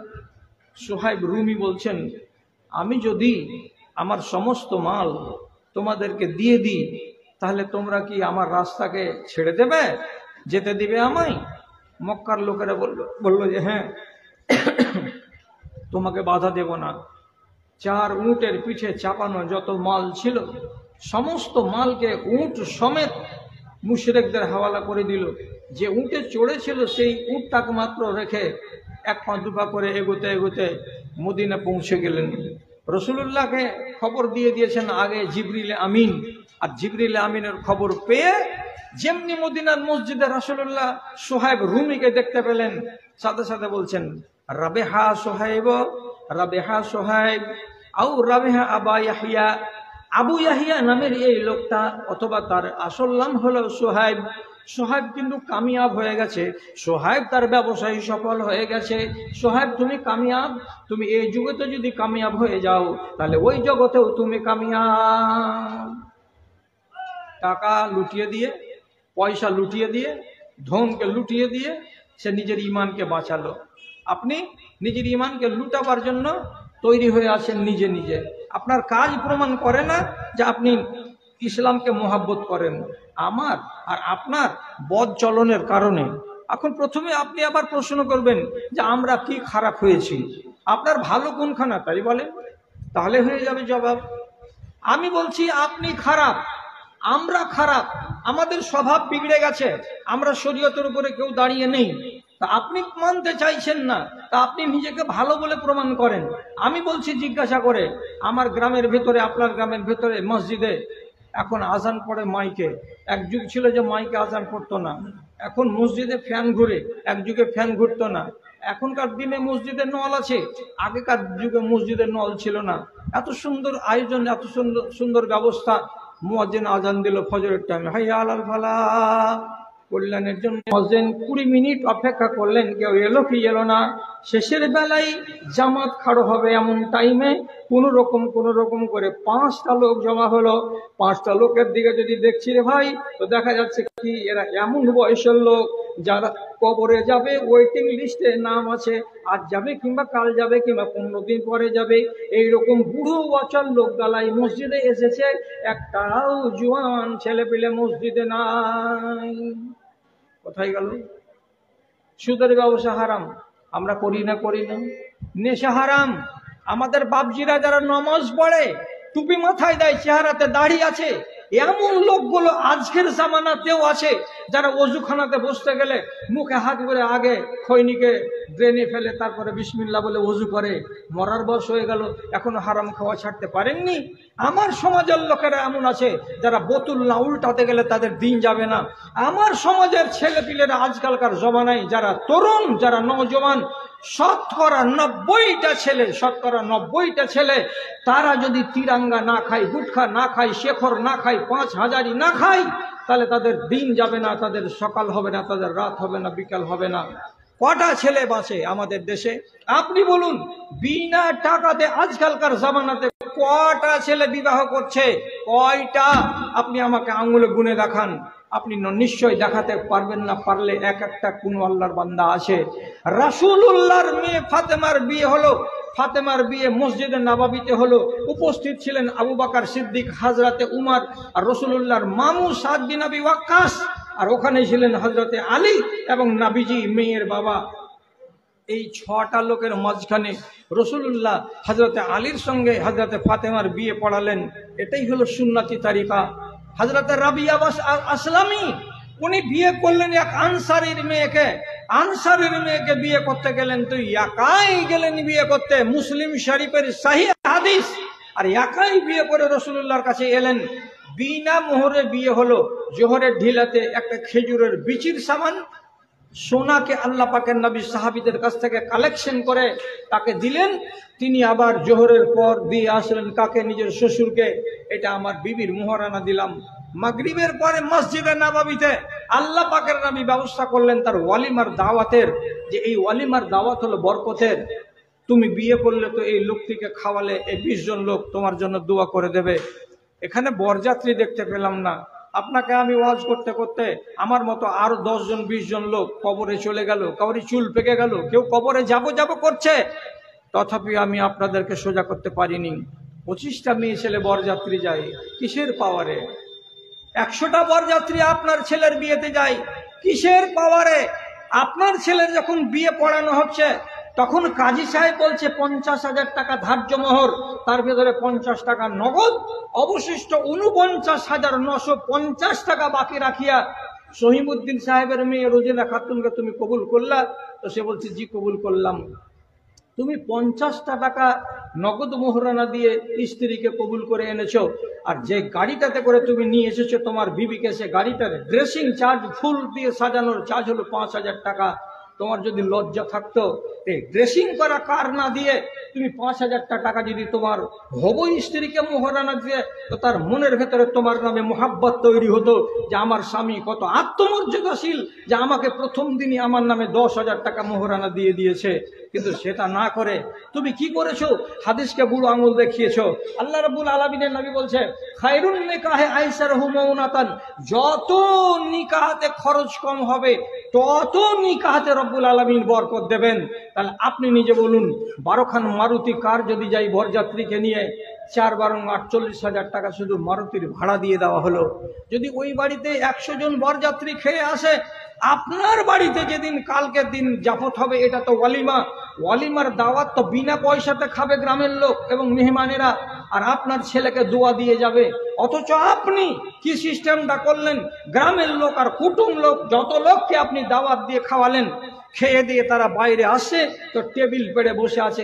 সুহাইব রুমি বলছেন, আমি যদি আমার সমস্ত মাল তোমাদেরকে দিয়ে দিই, তাহলে তোমরা কি আমার রাস্তাকে ছেড়ে দেবে, যেতে দিবে আমায়? মক্কার লোকেরা বলল যে হ্যাঁ, তোমাকে বাধা দেব না। 4 উটের পিঠে চাপানো যত মাল ছিল, সমস্ত মালকে উট সমেত মুশরিকদের হাওয়ালা করে দিল। যে উটে চড়েছিল সেই উটটাকে মাত্র রেখে 1 পা 2 পা করে এগোতে এগোতে মদিনা পৌঁছে গেলেন। রাসূলুল্লাহকে খবর দিয়ে দিয়েছেন আগে জিবরিল আমিন, আর জিবরিল আমিনের খবর পেয়ে যেমনি মদিনার মসজিদে রাসূলুল্লাহ সুহাইব রুমিকে দেখতে পেলেন, সাথে সাথে বলছেন, রাবেহা সুহাইব, রাবেহা সুহাইব, আও রাবেহা আবা ইয়াহিয়া। আবু ইয়াহিয়া নামের এই লোকটা, অথবা তার আসল নাম হলো সুহাইব। সুহাইব কিন্তু কামিয়াব হয়ে গেছে, সুহাইব তার ব্যবসায়ী সফল হয়ে গেছে। সুহাইব তুমি কামিয়াব, তুমি এই যুগতে যদি কামিয়াব হয়ে যাও, তাহলে ওই জগতেও তুমি কামিয়াব। টাকা লুটিয়ে দিয়ে, পয়সা লুটিয়ে দিয়ে, ধনকে লুটিয়ে দিয়ে সে নিজের ঈমানকে বাঁচালো। আপনি নিজের ঈমানকে লুটাবার জন্য তৈরি হয়ে আছেন নিজে নিজে। আপনার কাজ প্রমাণ করে না যে আপনি ইসলামকে মোহাব্বত করেন। আমার আর আপনার বদ চলনের কারণে। এখন প্রথমে আপনি আবার প্রশ্ন করবেন যে আমরা কি খারাপ হয়েছি, আপনার ভালো কোনখানা, তাই বলেন, তাহলে হয়ে যাবে জবাব। আমি বলছি আপনি খারাপ, আমরা খারাপ, আমাদের স্বভাব বিগড়ে গেছে, আমরা শরীয়তের উপরে কেউ দাঁড়িয়ে নেই। তা আপনি মানতে চাইছেন না, তা আপনি নিজেকে ভালো বলে প্রমাণ করেন। আমি বলছি জিজ্ঞাসা করে, আমার গ্রামের ভেতরে, আপনার গ্রামের ভেতরে মসজিদে এখন আজান পড়ে মাইকে। এক যুগ ছিল যে মাইকে আজান পড়তো না, এখন মসজিদে ফ্যান ঘুরে। এক যুগে ফ্যান ঘুরতো না, এখনকার দিনে মসজিদের নল আছে, আগেকার যুগে মসজিদের নল ছিল না। এত সুন্দর আয়োজন, এত সুন্দর সুন্দর ব্যবস্থা। মুয়াজ্জিন আজান দিল ফজরের টাইমে, হাইয়া আলাল ফালাহ, কল্যাণের জন্য মসজিদ 20 মিনিট অপেক্ষা করলেন, কেউ এলো কি এলো না। শেষের বেলায় জামাত খাড়ো হবে এমন টাইমে কোন রকম করে 5টা লোক জমা হলো। 5টা লোকের দিকে যদি দেখছি রে ভাই, তো দেখা যাচ্ছে কি এরা এমন বয়সের লোক যারা কবরে যাবে, ওয়েটিং লিস্টে নাম আছে, আজ যাবে কিংবা কাল যাবে কিংবা 15 দিন পরে যাবে। এইরকম বুড়ো বছর লোক গালাই মসজিদে এসেছে, একটাও জোয়ান ছেলে পেলে মসজিদে নাই। কোথায় গেল? সুদের ব্যবসা হারাম, আমরা করি না? নেশা হারাম। আমাদের বাপজিরা যারা নামাজ পড়ে, টুপি মাথায় দেয়, চেহারাতে দাড়ি আছে, এমন লোকগুলো আজকের জামানাতেও আছে যারা ওযুখানাতে বসতে গেলে মুখে হাত করে আগে খৈনিকে ড্রেনে ফেলে, তারপরে বিসমিল্লাহ বলে ওযু করে। মরার বয়স হয়ে গেল, এখনো হারাম খাওয়া ছাড়তে পারেননি। আমার সমাজের লোকেরা এমন আছে যারা বোতল না উল্টাতে গেলে তাদের দিন যাবে না। আমার সমাজের ছেলেপিলেরা আজকালকার জমানায় যারা তরুণ, যারা নওজওয়ান, শতকরা 90টা ছেলে তারা যদি তিরাঙ্গা না খায়, গুটখা না খায়, শেখর না খায়, 5,000 না খায়, তাহলে তাদের দিন যাবে না, তাদের সকাল হবে না, তাদের রাত হবে না, বিকাল হবে না। কটা ছেলে বাঁচে আমাদের দেশে? আপনি বলুন, বিনা টাকাতে আজকালকার জামানাতে কটা ছেলে বিবাহ করছে? কয়টা? আপনি আমাকে আঙুলে গুনে দেখান। আপনি নিশ্চয় দেখাতে পারবেন না, পারলে একটা কোন আল্লাহর বান্দা আছে। রাসূলুল্লাহর মেয়ে ফাতেমার বিয়ে হলো, ফাতেমার বিয়ে মসজিদে নববীতে হলো। উপস্থিত ছিলেন আবু বকর সিদ্দিক, হযরতে উমর, আর রাসূলুল্লাহর মামু সাদ বিন আবি ওয়াক্কাস, আর ওখানে ছিলেন হযরতে আলী এবং নবীজি মেয়ের বাবা। এই 6টা লোকের মাঝখানে রাসূলুল্লাহ হযরতে আলীর সঙ্গে হযরতে ফাতেমার বিয়ে পড়ালেন। এটাই হলো সুন্নতি তরিকা। হযরতে রাবিয়া আসলামী উনি বিয়ে করলেন এক আনসারীর মেয়েকে। আনসারীর মেয়েকে বিয়ে করতে গেলেন তো একাই গেলেন বিয়ে করতে, মুসলিম শরীফের সহিহ হাদিস। আর একাই বিয়ে করে রাসূলুল্লাহর কাছে এলেন। বিনা মোহরে বিয়ে হলো। জোহরের ঢিলাতে একটা খেজুরের বিচির সামান সোনাকে আল্লাহ পাকের নবী সাহাবীদের কাছ থেকে কালেকশন করে তাকে দিলেন। তিনি আবার জোহরের পর দিয়ে আসলেন কাকে? নিজের শ্বশুরকে। এটা আমার বিবির মোহরানা দিলাম। মাগরিবের পরে মসজিদে নববীতে আল্লাহ পাকের নবী ব্যবস্থা করলেন তার ওয়ালিমার দাওয়াতের, যে এই ওয়ালিমার দাওয়াত হলো বরকতের। তুমি বিয়ে করলে তো এই লোকটিকে খাওয়ালে এই 20 জন লোক তোমার জন্য দোয়া করে দেবে। এখানে বরযাত্রী দেখতে পেলাম না। আপনাকে আমি ওয়াজ করতে করতে আমার মতো আরো 10 জন 20 জন লোক কবরে চলে গেল, কাউরি চুল পেকে গেল, কেউ কবরে যাব করছে, তথাপি আমি আপনাদেরকে সোজা করতে পারিনি। 25টা মেয়ে ছেলে বরযাত্রী যায়, কিসের পাওয়ারে? 100টা বরযাত্রী আপনার ছেলের বিয়েতে যায়, কিসের পাওয়ারে? আপনার ছেলের যখন বিয়ে পড়ানো হচ্ছে তখন কাজী সাহেব বলছে 50,000 টাকা ধার্য মোহর, তার ভেতরে 50 টাকা নগদ, অবশিষ্ট 49,950 টাকা বাকি রাখিয়া সহিমউদ্দিন সাহেবের মেয়ে রোজিনা খাতুনকে তুমি কবুল করলা? তো সে বলছে জি কবুল করলাম। তুমি 50টা টাকা নগদ মোহরানা দিয়ে স্ত্রীকে কবুল করে এনেছো, আর যে গাড়িটাতে করে তুমি নিয়ে এসেছো তোমার বিবিকে, সে গাড়িটার ড্রেসিং চার্জ ফুল দিয়ে সাজানোর চার্জ হলো 5,000 টাকা। তোমার যদি লজ্জা থাকতো, ড্রেসিং করা কার না দিয়ে তুমি 5,000 টাকা যদি তোমার হবু স্ত্রীকে মোহরানা দিয়ে, তো তার মনের ভেতরে তোমার নামে মোহাব্বত তৈরি হতো যে আমার স্বামী কত আত্মমর্যাদাশীল, যে আমাকে প্রথম দিনই আমার নামে 10,000 টাকা মোহরানা দিয়ে দিয়েছে। কিন্তু সেটা না করে তুমি কি করেছো? হাদিসকে বুড়ো আঙুল দেখিয়েছো। আল্লাহ রাব্বুল আলামিনের নবী বলছে খায়রুন নিকাহে আইসারহু মাউনাতান, যত নিকাহাতে খরচ কম হবে তত নিকাহাতে রব্বুল আলামিন বরকত দেবেন। তাহলে আপনি নিজে বলুন, 12খান মারুতি কার যদি যাই বরযাত্রীকে নিয়ে, 4 বারং 48,000 টাকা শুধু মারুতির ভাড়া দিয়ে দেওয়া হলো। যদি ওই বাড়িতে 100 জন বরযাত্রী খেয়ে আসে, আপনার বাড়িতে যেদিন কালকের দিন জাফত হবে, এটা তো ওয়ালিমা, ওয়ালিমার দাওয়াত তো বিনা পয়সাতে খাবে গ্রামের লোক এবং মেহমানেরা, আর আপনার ছেলেকে দোয়া দিয়ে যাবে। অথচ আপনি কি সিস্টেমটা করলেন, গ্রামের লোক আর কুটুম লোক যত লোককে আপনি দাওয়াত দিয়ে খাওয়ালেন, খেয়ে দিয়ে তারা বাইরে আসে তো টেবিল পেড়ে বসে আছে,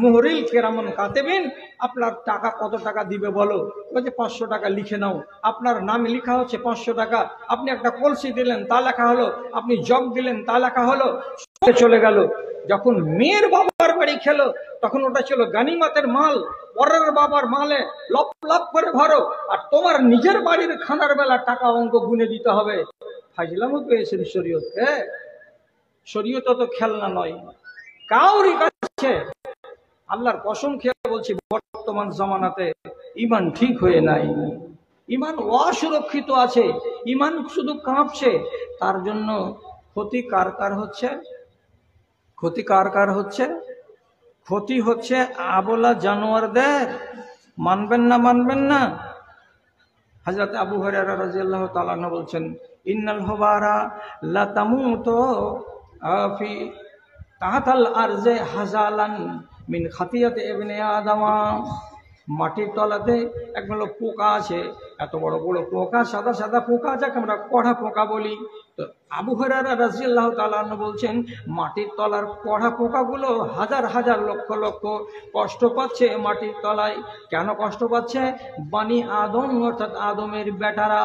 মুহরিল কেরামন কাতেবিন, আপনার টাকা কত টাকা দিবে বলো? বলছে 500 টাকা লিখে নাও। আপনার নামে লেখা হচ্ছে 500 টাকা। আপনি একটা কলসি দিলেন তা লেখা হলো, আপনি জগ দিলেন তা লেখা হলো, চলে গেল। যখন মেয়ের বাবার বাড়ি খেলো তখন ওটা ছিল গানিমাতের মাল, পরের বাবার মালে লপ লপ করে ভরো, আর তোমার নিজের বাড়ির খানার বেলা টাকা অঙ্ক গুনে দিতে হবে। ফাজলামও পেয়েছেন শরীয়তকে। শরীয়ত তো খেলনা নয় কাউরি কাছে। আল্লাহর কসম খেয়ে বলছি, বর্তমান জামানাতে ইমান ঠিক হয়ে নাই, ইমান অসুরক্ষিত আছে, ইমান শুধু কাঁপছে। তার জন্য ক্ষতি কার কার হচ্ছে? ক্ষতি কার কার হচ্ছে? ক্ষতি হচ্ছে আবলা জানোয়ারদের। মানবেন না? মানবেন না? হযরত আবু হুরায়রা রাদিয়াল্লাহু তাআলা আনহু বলছেন, ইন্নাল হুবারা লা তামুতু ফি তাহাতাল আরজে হাজালান মিন খাতিয়াতি ইবনে আদমা। মাটির তলাতে একগুলো পোকা আছে, এত বড় বড় পোকা, সাদা সাদা পোকা, যাকে আমরা কড়া পোকা বলি। তো আবু হুরায়রা রাদিয়াল্লাহু তাআলা আনহু বলছেন, মাটির তলার কড়া পোকাগুলো হাজার হাজার লক্ষ লক্ষ কষ্ট পাচ্ছে মাটির তলায়। কেন কষ্ট পাচ্ছে? বানি আদম অর্থাৎ আদমের বেটারা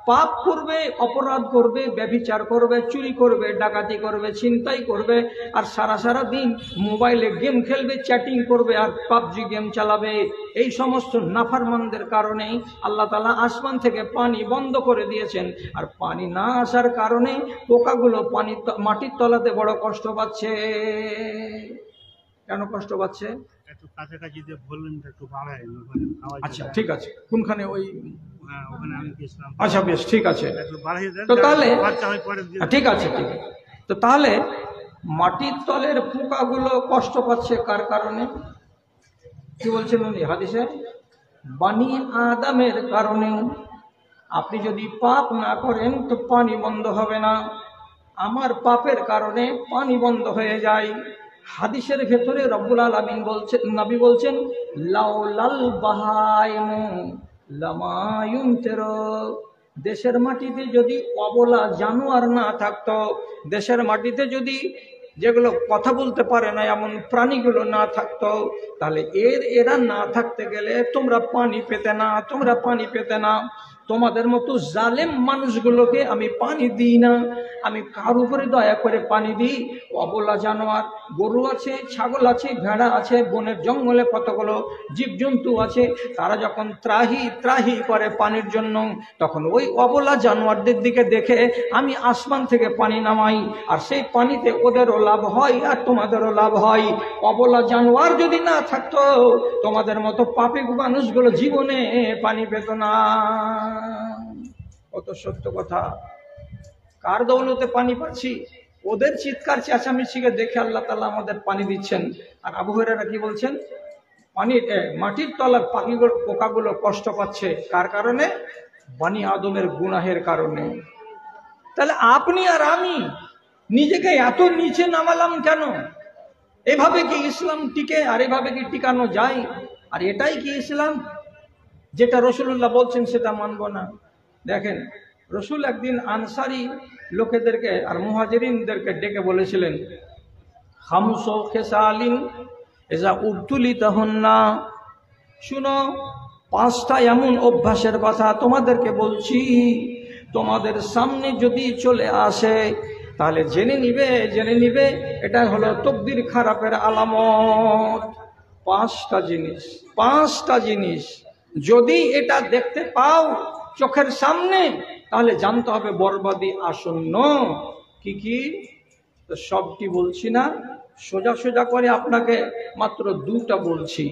পাপ করবে, অপরাধ করবে, ব্যভিচার করবে, চুরি করবে, ডাকাতি করবে, ছিনতাই করবে, আর সারা সারা দিন মোবাইলে গেম খেলবে, চ্যাটিং করবে, আর পাবজি গেম চালাবে। এই সমস্ত নাফরমানদের কারণেই আল্লাহ তাআলা আসমান থেকে পানি বন্ধ করে দিয়েছেন। আর পানি না আসার কারণে পোকাগুলো মাটির তলাতে বড় কষ্ট পাচ্ছে। কেন কষ্ট পাচ্ছে? একটু কাছাকাছি দিয়ে বললেন, একটু বাড়ায়। আচ্ছা ঠিক আছে, কোনখানে? ওই ওখানে আমি গেছিলাম। আচ্ছা বেশ, ঠিক আছে। একটু বাড়িয়ে দেন তো তাহলে ঠিক আছে। তো তাহলে মাটির তলের পোকাগুলো কষ্ট পাচ্ছে কার কারণে? কি বলছেন উনি হাদিসে? বানি আদমের কারণে। আপনি যদি পাপ না করেন তো পানি বন্ধ হবে না। আমার পাপের কারণে পানি বন্ধ হয়ে যায়। হাদিসের ভেতরে রব্বুল আলামিন বলছেন, নবী বলছেন, লাউলাল বাহাইমু লামা ইউমতিরু। দেশের মাটিতে যদি অবলা জানোয়ার না থাকতো, দেশের মাটিতে যদি যেগুলো কথা বলতে পারে না এমন প্রাণীগুলো না থাকতো, তাহলে এরা না থাকতে গেলে তোমরা পানি পেতে না, তোমরা পানি পেতে না। তোমাদের মতো জালেম মানুষগুলোকে আমি পানি দিই না। আমি কার উপরে দয়া করে পানি দিই? অবলা জানোয়ার, গরু আছে, ছাগল আছে, ভেড়া আছে, বনের জঙ্গলে কতগুলো জীবজন্তু আছে, তারা যখন ত্রাহি ত্রাহি করে পানির জন্য, তখন ওই অবলা জানোয়ারদের দিকে দেখে আমি আসমান থেকে পানি নামাই, আর সেই পানিতে ওদেরও লাভ হয় আর তোমাদেরও লাভ হয়। অবলা জানোয়ার যদি না থাকতো, তোমাদের মতো পাপী মানুষগুলো জীবনে পানি পেত না। কত সত্য কথা। কার দৌলতে পানি পাচ্ছি? ওদের চিৎকার চেঁচামেচিকে দেখে আল্লাহ তাআলা আমাদের পানি দিচ্ছেন। আর আবু হুরায়রা কি বলছেন? মাটির তলার পাখিগুলো, পোকাগুলো কষ্ট পাচ্ছে কার কারণে? বানি আদমের গুনাহের কারণে। তাহলে আপনি আর আমি নিজেকে এত নিচে নামালাম কেন? এভাবে কি ইসলাম টিকে? আর এভাবে কি টিকানো যায়? আর এটাই কি ইসলাম? যেটা রাসূলুল্লাহ বলছেন সেটা মানব না? দেখেন, রসুল একদিন আনসারি লোকেদেরকে আর মুহাজিরিনদেরকে ডেকে বলেছিলেন, খামসু খিসালিন ইজা উবতুলিতাহুন্না। শুনো, 5টা এমন অভ্যাসের কথা তোমাদেরকে বলছি, তোমাদের সামনে যদি চলে আসে তাহলে জেনে নিবে এটা হলো তকদির খারাপের আলামত। 5টা জিনিস যদি এটা দেখতে পাও চোখের সামনে, তাহলে জানতে হবে বরবাদি আসন্ন। কি কি? তো সবটি বলছি না, সোজা সোজা করে আপনাকে মাত্র 2টা বলছি।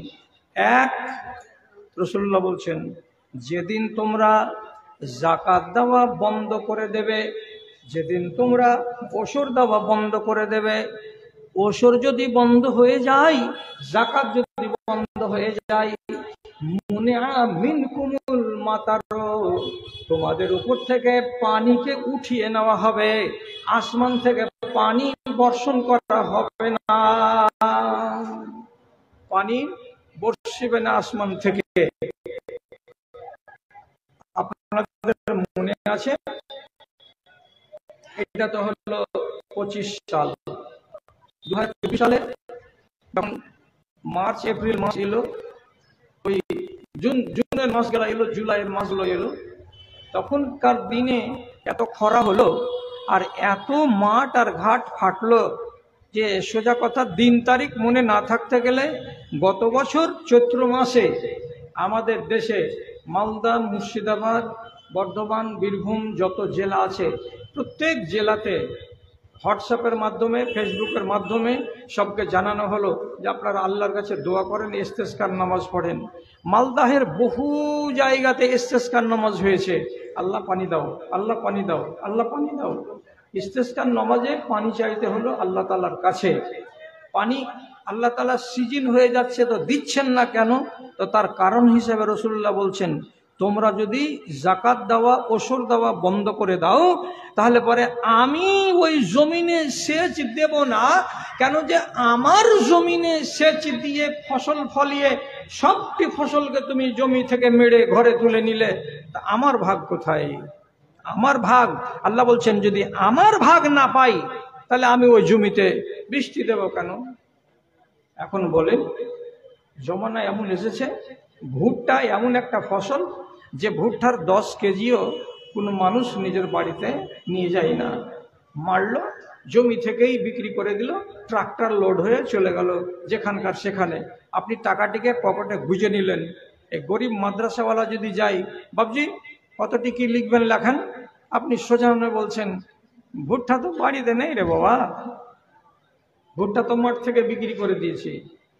এক, রাসূলুল্লাহ বলছেন, যেদিন তোমরা যাকাত দেওয়া বন্ধ করে দেবে, যেদিন তোমরা ওসর দেওয়া বন্ধ করে দেবে, ওসর যদি বন্ধ হয়ে যায়, যাকাত যদি বন্ধ হয়ে যায়, মুনিআ মিনকুমুল মাতার, তোমাদের উপর থেকে পানিকে উঠিয়ে নেওয়া হবে, আসমান থেকে পানি বর্ষণ করা হবে না, পানি বর্ষিবে না আসমান থেকে। আপনাদের মনে আছে? এটা তো হলো 25 সাল। 2020 সালে যখন মার্চ এপ্রিল মাস এলো, ওই জুনের মাস গেল এলো, জুলাইয়ের মাসগুলো এলো, তখনকার দিনে এত খরা হলো আর এত মাঠ আর ঘাট ফাটলো যে সোজা কথা দিন তারিখ মনে না থাকতে গেলে গত বছর চৈত্র মাসে আমাদের দেশে মালদা, মুর্শিদাবাদ, বর্ধমান, বীরভূম যত জেলা আছে প্রত্যেক জেলাতে হোয়াটসঅ্যাপের মাধ্যমে, ফেসবুকের মাধ্যমে সবকে জানানো হলো যে আপনারা আল্লাহর কাছে দোয়া করেন, ইস্তেসকার নামাজ পড়েন। মালদাহের বহু জায়গাতে ইস্তেসকার নামাজ হয়েছে। আল্লাহ পানি দাও, আল্লাহ পানি দাও, আল্লাহ পানি দাও। ইস্তেসকার নামাজে পানি চাইতে হলো আল্লাহ তাআলার কাছে। পানি আল্লাহ তাআলা সিজন হয়ে যাচ্ছে তো দিচ্ছেন না কেন? তো তার কারণ হিসেবে রাসূলুল্লাহ বলছেন, তোমরা যদি যাকাত দেওয়া, ওসর দেওয়া বন্ধ করে দাও তাহলে পরে আমি ওই জমিনে সেচ দেব না। কেন যে আমার জমিনে সেচ দিয়ে ফসল ফলিয়ে সবটি ফসলকে তুমি জমি থেকে মেরে ঘরে তুলে নিলে, তা আমার ভাগ কোথায়? আমার ভাগ, আল্লাহ বলছেন যদি আমার ভাগ না পাই তাহলে আমি ওই জমিতে বৃষ্টি দেব কেন? এখন বলেন, জমানা এমন এসেছে, ভুট্টা এমন একটা ফসল যে ভুট্টার 10 কেজিও কোনো মানুষ নিজের বাড়িতে নিয়ে যায় না। মারলো, জমি থেকেই বিক্রি করে দিল, ট্রাক্টর লোড হয়ে চলে গেল যেখানকার সেখানে। আপনি টাকাটিকে পকেটে গুঁজে নিলেন। এই গরিব মাদ্রাসাওয়ালা যদি যাই, বাবজি কতটি কি লিখবেন লেখান, আপনি সোজা মনে বলছেন ভুট্টা তো বাড়িতে নেই রে বাবা, ভুট্টা তো মাঠ থেকে বিক্রি করে দিয়েছি।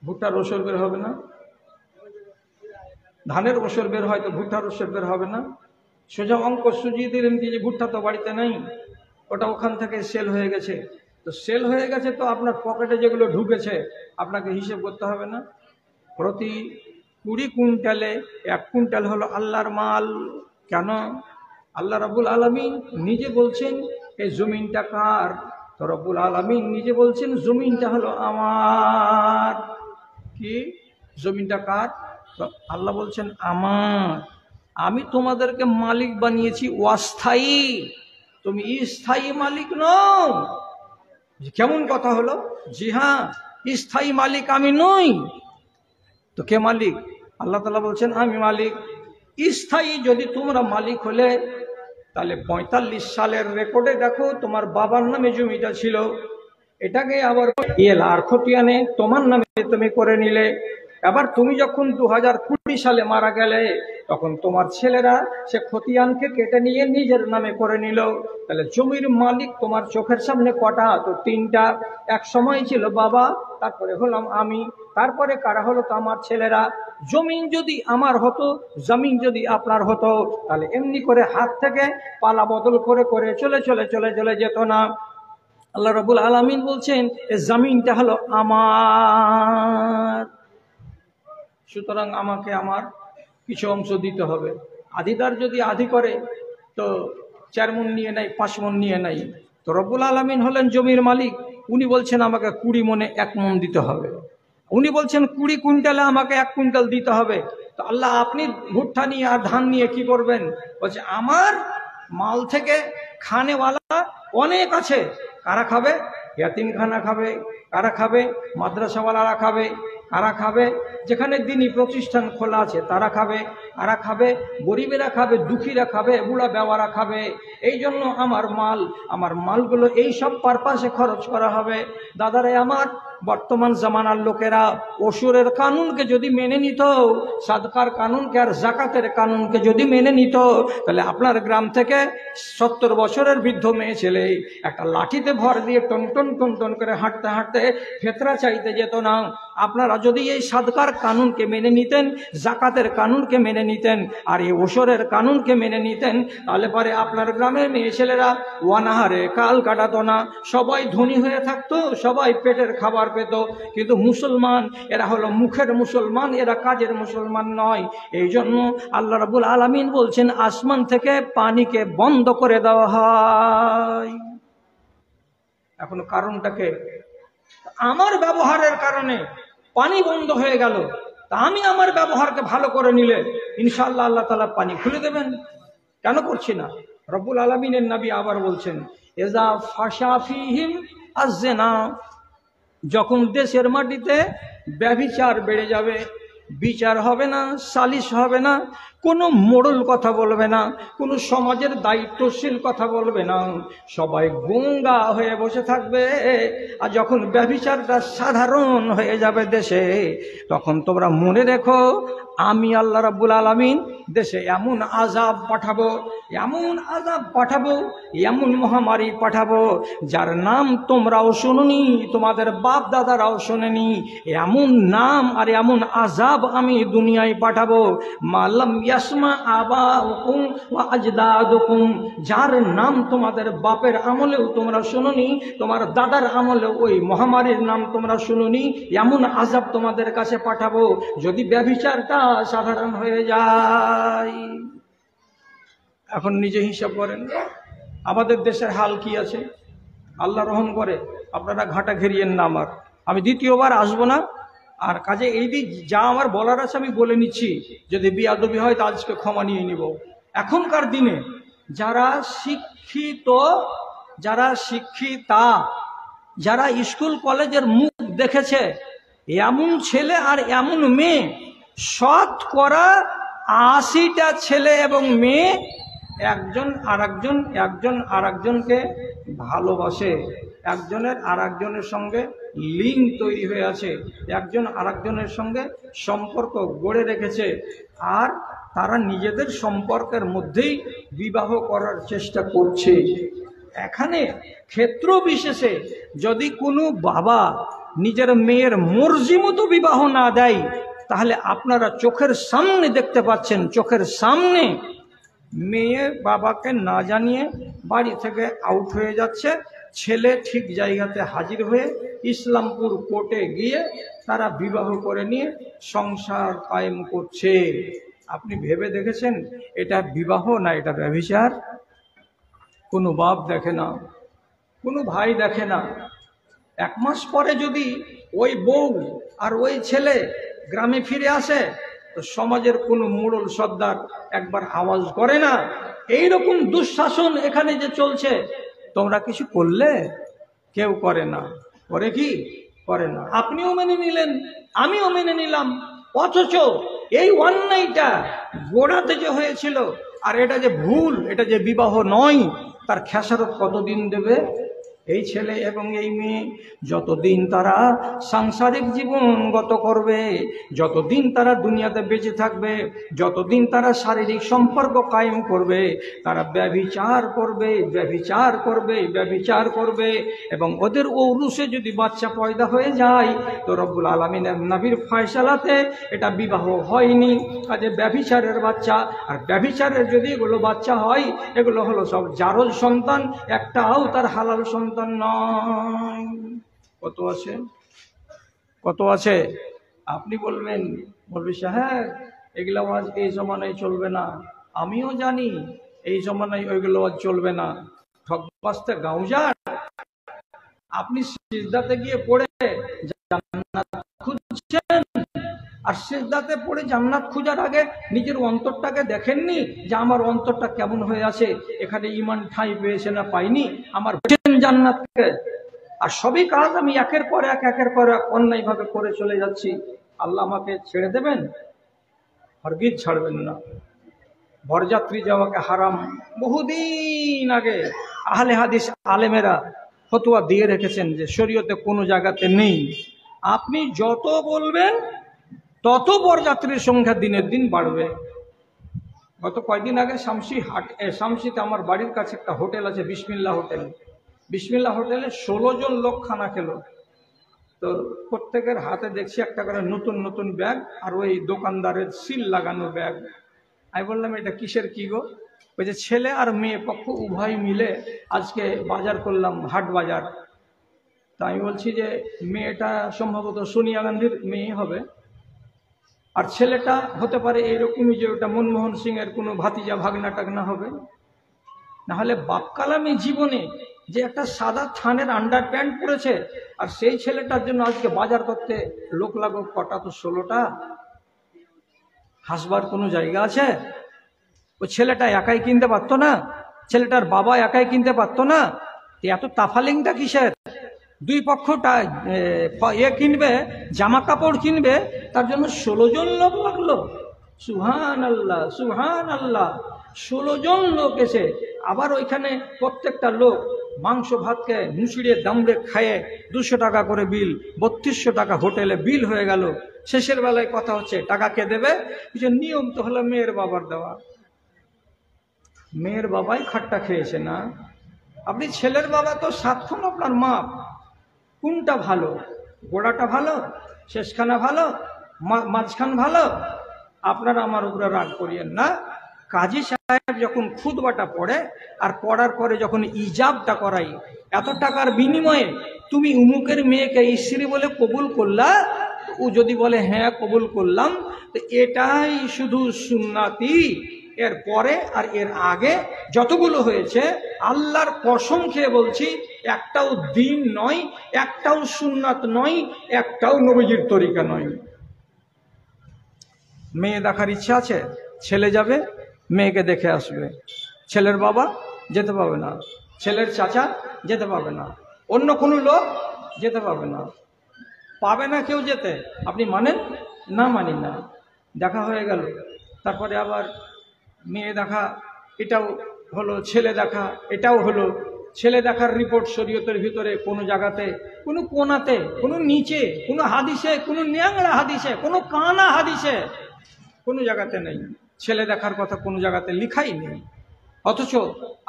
ভুট্টার ওসর বের হবে না? ধানের ওসর বের হয় তো ভুট্টার ওসর বের হবে না? সোজা অঙ্ক সুজিয়ে দিলেন কি যে ভুট্টা তো বাড়িতে নেই, ওটা ওখান থেকে সেল হয়ে গেছে। তো সেল হয়ে গেছে তো আপনার পকেটে যেগুলো ঢুকেছে আপনাকে হিসেব করতে হবে না? প্রতি 20 কুইন্টালে 1 কুইন্টাল হলো আল্লাহর মাল। কেন? আল্লাহ রাব্বুল আলামিন নিজে বলছেন এই জমিনটা কার? তো রব্বুল আলামিন নিজে বলছেন জমিনটা হলো আমার। কি জমিনটা কার? আল্লাহ বলছেন আমার। আমি তোমাদেরকে মালিক বানিয়েছি অস্থায়ী, তুমি স্থায়ী মালিক নও। কেমন কথা হলো? জি হ্যাঁ, স্থায়ী মালিক আমি নই। তো কে মালিক? আল্লাহ তাআলা বলছেন আমি মালিক। স্থায়ী যদি তোমরা মালিক হলে তাহলে 45 সালের রেকর্ডে দেখো তোমার বাবার নামে জমিটা ছিল, এটাকে আবার এলার খতিয়ানে তোমার নামে তুমি করে নিলে। এবার তুমি যখন 2020 সালে মারা গেলে তখন তোমার ছেলেরা সে খতিয়ানকে কেটে নিয়ে নিজের নামে করে নিল। তাহলে জমির মালিক তোমার চোখের সামনে কটা? তো 3টা। এক সময় ছিল বাবা, তারপরে হলাম আমি, তারপরে কারা হলো? তো আমার ছেলেরা। জমিন যদি আমার হতো, জমিন যদি আপনার হতো তাহলে এমনি করে হাত থেকে পালা বদল করে করে চলে চলে চলে চলে যেত না। আল্লাহ রাব্বুল আলামিন বলছেন এই জমিনটা হলো আমার, সুতরাং আমাকে আমার কিছু অংশ দিতে হবে। আধিদার যদি আধি করে তো 4 মণ নিয়ে নেয়, 5 মণ নিয়ে নেয়। তো রব্বুল আলামিন হলেন জমির মালিক, উনি বলছেন আমাকে 20 মণে 1 মণ দিতে হবে। উনি বলছেন 20 কুইন্টালে আমাকে 1 কুইন্টাল দিতে হবে। তো আল্লাহ আপনি ভুট্টা নিয়ে আর ধান নিয়ে কি করবেন? বলছে আমার মাল থেকে খানেওয়ালা অনেক আছে। কারা খাবে? ইয়াতিমখানা খাবে, কারা খাবে? মাদ্রাসাওয়ালারা খাবে, কারা খাবে? যেখানে দিনী প্রতিষ্ঠান খোলা আছে তারা খাবে, কারা খাবে? গরিবেরা খাবে, দুঃখীরা খাবে, বুড়া বেওয়ারা খাবে। এই জন্য আমার মালগুলো এই সব পারপাসে খরচ করা হবে। দাদারে আমার, বর্তমান জামানার লোকেরা ওসুরের কানুনকে যদি মেনে নিত, সাদকার কানুনকে আর জাকাতের কানুনকে যদি মেনে নিত, তাহলে আপনার গ্রাম থেকে 70 বছরের বৃদ্ধ মেয়ে ছেলে একটা লাঠিতে ভর দিয়ে টন টন টন টন করে হাঁটতে হাঁটতে ফেতরা চাইতে যেত না। আপনারা যদি এই সাদকার কানুনকে মেনে নিতেন, জাকাতের কানুনকে মেনে নিতেন, আর এই ওসরের কানুনকে মেনে নিতেন, তাহলে পরে আপনার গ্রামের মেয়ে ছেলেরা ওয়ানাহারে কাল কাটাতো না, সবাই ধনী হয়ে থাকতো, সবাই পেটের খাবার পেত। কিন্তু মুসলমান এরা হলো মুখের মুসলমান, এরা কাজের মুসলমান নয়। এই জন্য আল্লাহ রাব্বুল আলামিন বলছেন আসমান থেকে পানিকে বন্ধ করে দেওয়া হয়। এখন কারণটাকে, আমার ব্যবহারের কারণে পানি বন্ধ হয়ে গেল, তা আমি আমার ব্যবহারকে ভালো করে নিলে ইনশাআল্লাহ আল্লাহ তাআলা পানি খুলে দেবেন। কেন করছি না? রব্বুল আলামিনের নবী আবার বলছেন এজা ফাশা ফীহিম আয-যিনা, যখন দেশের মাটিতে ব্যভিচার বেড়ে যাবে, বিচার হবে না, সালিশ হবে না, কোনো মোড়ল কথা বলবে না, কোনো সমাজের দায়িত্বশীল কথা বলবে না, সবাই গঙ্গা হয়ে বসে থাকবে। আর যখন ব্যভিচারটা সাধারণ হয়ে যাবে দেশে, তখন তোমরা মনে রেখো আমি আল্লাহ রাব্বুল আলামিন দেশে এমন আযাব পাঠাবো, এমন আযাব পাঠাবো, এমন মহামারী পাঠাবো যার নাম তোমরাও শুনোনি, তোমাদের বাপ দাদারাও শোনেনি। এমন নাম আর এমন আযাব আমি দুনিয়ায় পাঠাবো মাল্লাম ইয়াসমা আবাউকুম ওয়া আজদাদুকুম, যার নাম তোমাদের বাপের আমলেও তোমরা শুনোনি, তোমার দাদার আমলেও ওই মহামারীর নাম তোমরা শুনোনি। এমন আযাব তোমাদের কাছে পাঠাবো যদি ব্যভিচারটা সাধারণ হয়ে যায়। এখন নিজে হিসাব করেন আমাদের দেশের হাল কি আছে। আল্লাহ রহম করে আপনারা ঘাটা ঘেরিয়েন না আমার, আমি দ্বিতীয়বার আসবো না। আর কাজে এই দিক যা আমার বলার আছে আমি বলে নিচ্ছি, যদি বিয়াদবি হয় তা আজকে ক্ষমা নিয়ে নিব। এখনকার দিনে যারা শিক্ষিত, যারা শিক্ষিতা, যারা স্কুল কলেজের মুখ দেখেছে, এমন ছেলে আর এমন মেয়ে, শতকরা ৮০টা ছেলে এবং মেয়ে একজন আরেকজনকে ভালোবাসে, একজনের আরেকজনের সঙ্গে লিঙ্ক তৈরি হয়ে আছে, একজন আরেকজনের সঙ্গে সম্পর্ক গড়ে রেখেছে। আর তারা নিজেদের সম্পর্কের মধ্যেই বিবাহ করার চেষ্টা করছে। এখানে ক্ষেত্র বিশেষে যদি কোনো বাবা নিজের মেয়ের মর্জি মতো বিবাহ না দেয়, তাহলে আপনারা চোখের সামনে দেখতে পাচ্ছেন, চোখের সামনে মেয়ে বাবাকে না জানিয়ে বাড়ি থেকে আউট হয়ে যাচ্ছে, ছেলে ঠিক জায়গাতে হাজির হয়ে ইসলামপুর কোর্টে গিয়ে তারা বিবাহ করে নিয়ে সংসার কায়েম করছে। আপনি ভেবে দেখেছেন এটা বিবাহ না এটা ব্যভিচার? কোনো বাপ দেখে না, কোনো ভাই দেখে না। 1 মাস পরে যদি ওই বউ আর ওই ছেলে গ্রামে ফিরে আসে, তো সমাজের কোনো মোড়ল সর্দার একবার আওয়াজ করে না এইরকম দুঃশাসন এখানে যে চলছে, তোমরা কিছু করলে? কেউ করে না। করে কি? করে না। আপনিও মেনে নিলেন, আমিও মেনে নিলাম, অথচ এই অন্যায়টা গোড়াতে যে হয়েছিল আর এটা যে ভুল, এটা যে বিবাহ নয়, তার খেসারত কতদিন দেবে এই ছেলে এবং এই মেয়ে? যতদিন তারা সাংসারিক জীবন গত করবে, যতদিন তারা দুনিয়াতে বেঁচে থাকবে, যতদিন তারা শারীরিক সম্পর্ক কায়েম করবে, তারা ব্যভিচার করবে, ব্যভিচার করবে, ব্যভিচার করবে। এবং ওদের ঔরসে যদি বাচ্চা পয়দা হয়ে যায়, তো রব্বুল আলামিনের নবীর ফয়সালাতে এটা বিবাহ হয়নি, কাজে ব্যভিচারের বাচ্চা। আর ব্যভিচারের যদি এগুলো বাচ্চা হয়, এগুলো হলো সব জারজ সন্তান, একটাও তার হালাল সন্তান নয়। কত আছে, কত আছে? আপনি বলবেন বলবি সাহেব এগুলো আজ এই জমানায় চলবে না। আমিও জানি এই জমানায় ওইগুলো আজ চলবে না। ঠকবাস্তে গাউজার, আপনি সিজদাতে গিয়ে পড়ে জান্নাত খুঁজছেন, আর সিজদাতে পড়ে জান্নাত খোঁজার আগে নিজের অন্তরটাকে দেখেননি যে আমার অন্তরটা কেমন হয়ে আছে, এখানে ঈমান ঠাঁই পেয়েছে না পাইনি, আমার জান্নাতকে। আর সবই কাজ আমি একের পর এক অন্যায়ভাবে করে চলে যাচ্ছি। আল্লাহ আমাকে ছেড়ে দেবেন? হরগিজ ছাড়বেন না। বরযাত্রী যাওয়াকে হারাম বহুদিন আগে আহলে হাদিস আলেমেরা ফতোয়া দিয়ে রেখেছেন যে শরীয়তে কোনো জায়গাতে নেই। আপনি যত বলবেন তত বরযাত্রীর সংখ্যা দিনের দিন বাড়বে। গত কয়েকদিন আগে শামসিতে আমার বাড়ির কাছে একটা হোটেল আছে, বিসমিল্লাহ হোটেল। বিসমিল্লাহ হোটেলে 16 জন লোক খানা খেলো। তো প্রত্যেকের হাতে দেখছি একটা করে নতুন নতুন ব্যাগ, আর ওই দোকানদারের সিল লাগানো ব্যাগ। আমি বললাম এটা কিসের কি গো? ওই যে ছেলে আর মেয়ে পক্ষ উভয় মিলে আজকে বাজার করলাম, হাট বাজার। তা আমি বলছি যে মেয়েটা সম্ভবত সোনিয়া গান্ধীর মেয়ে হবে, আর ছেলেটা হতে পারে এইরকমই যে ওটা মনমোহন সিং এর কোনো ভাতিজা ভাগনা টাগনা হবে। না হলে বাপকালামি জীবনে যে একটা সাদা থানের আন্ডার প্যান্ট পরেছে, আর সেই ছেলেটার জন্য আজকে বাজার করতে লোক লাগুক কটা? তো 16টা। হাসবার কোনো জায়গা আছে? ওই ছেলেটা একাই কিনতে পারতো না? ছেলেটার বাবা একাই কিনতে পারতো না? এত তাফালিংটা কিসের? দুই পক্ষটা কিনবে, জামা কাপড় কিনবে, তার জন্য 16 জন লোক লাগলো। সুবহান আল্লাহ, সুবহান আল্লাহ। 16 জন লোক এসে আবার ওইখানে প্রত্যেকটা লোক মাংস ভাতকে মুচড়িয়ে দামড়ে খায়ে 200 টাকা করে বিল, 3200 টাকা হোটেলে বিল হয়ে গেল। শেষের বেলায় কথা হচ্ছে টাকা কে দেবে? কিছু নিয়ম তো হলো মেয়ের বাবার দেওয়া। মেয়ের বাবাই খাট্টা খেয়েছে না? আপনি ছেলের বাবা তো 7 খুন আপনার মাপ। কোনটা ভালো? গোড়াটা ভালো, শেষখানা ভালো, মাঝখান ভালো? আপনারা আমার উপরে রাগ করিয়েন না। কাজী সাহেব যখন খুতবাটা পড়ে আর পড়ার পরে যখন ইজাবটা করাই, এত টাকার বিনিময়ে তুমি উমুকের মেয়েকে স্ত্রী বলে কবুল করলা, ও যদি বলে হ্যাঁ কবুল করলাম, তো এটাই শুধু সুন্নাতি। এর পরে আর এর আগে যতগুলো হয়েছে আল্লাহর কসম খেয়ে বলছি, একটাও দিন নয়, একটাও সুন্নাত নয়, একটাও নবীজির তরিকা নয়। মেয়ে দেখার ইচ্ছা আছে, ছেলে যাবে মেয়েকে দেখে আসবে। ছেলের বাবা যেতে পাবে না, ছেলের চাচা যেতে পাবে না, অন্য কোনো লোক যেতে পাবে না। পাবে না কেউ যেতে। আপনি মানেন না? মানি না। দেখা হয়ে গেল, তারপরে আবার মেয়ে দেখা, এটাও হলো, ছেলে দেখা এটাও হলো। ছেলে দেখার রিপোর্ট শরীয়তের ভিতরে কোনো জায়গাতে, কোনো কোনাতে, কোনো নিচে, কোনো হাদিসে, কোনো ন্যাংরা হাদিসে, কোনো কানা হাদিসে কোনো জায়গাতে নেই। ছেলে দেখার কথা কোনো জায়গাতে লিখাই নেই, অথচ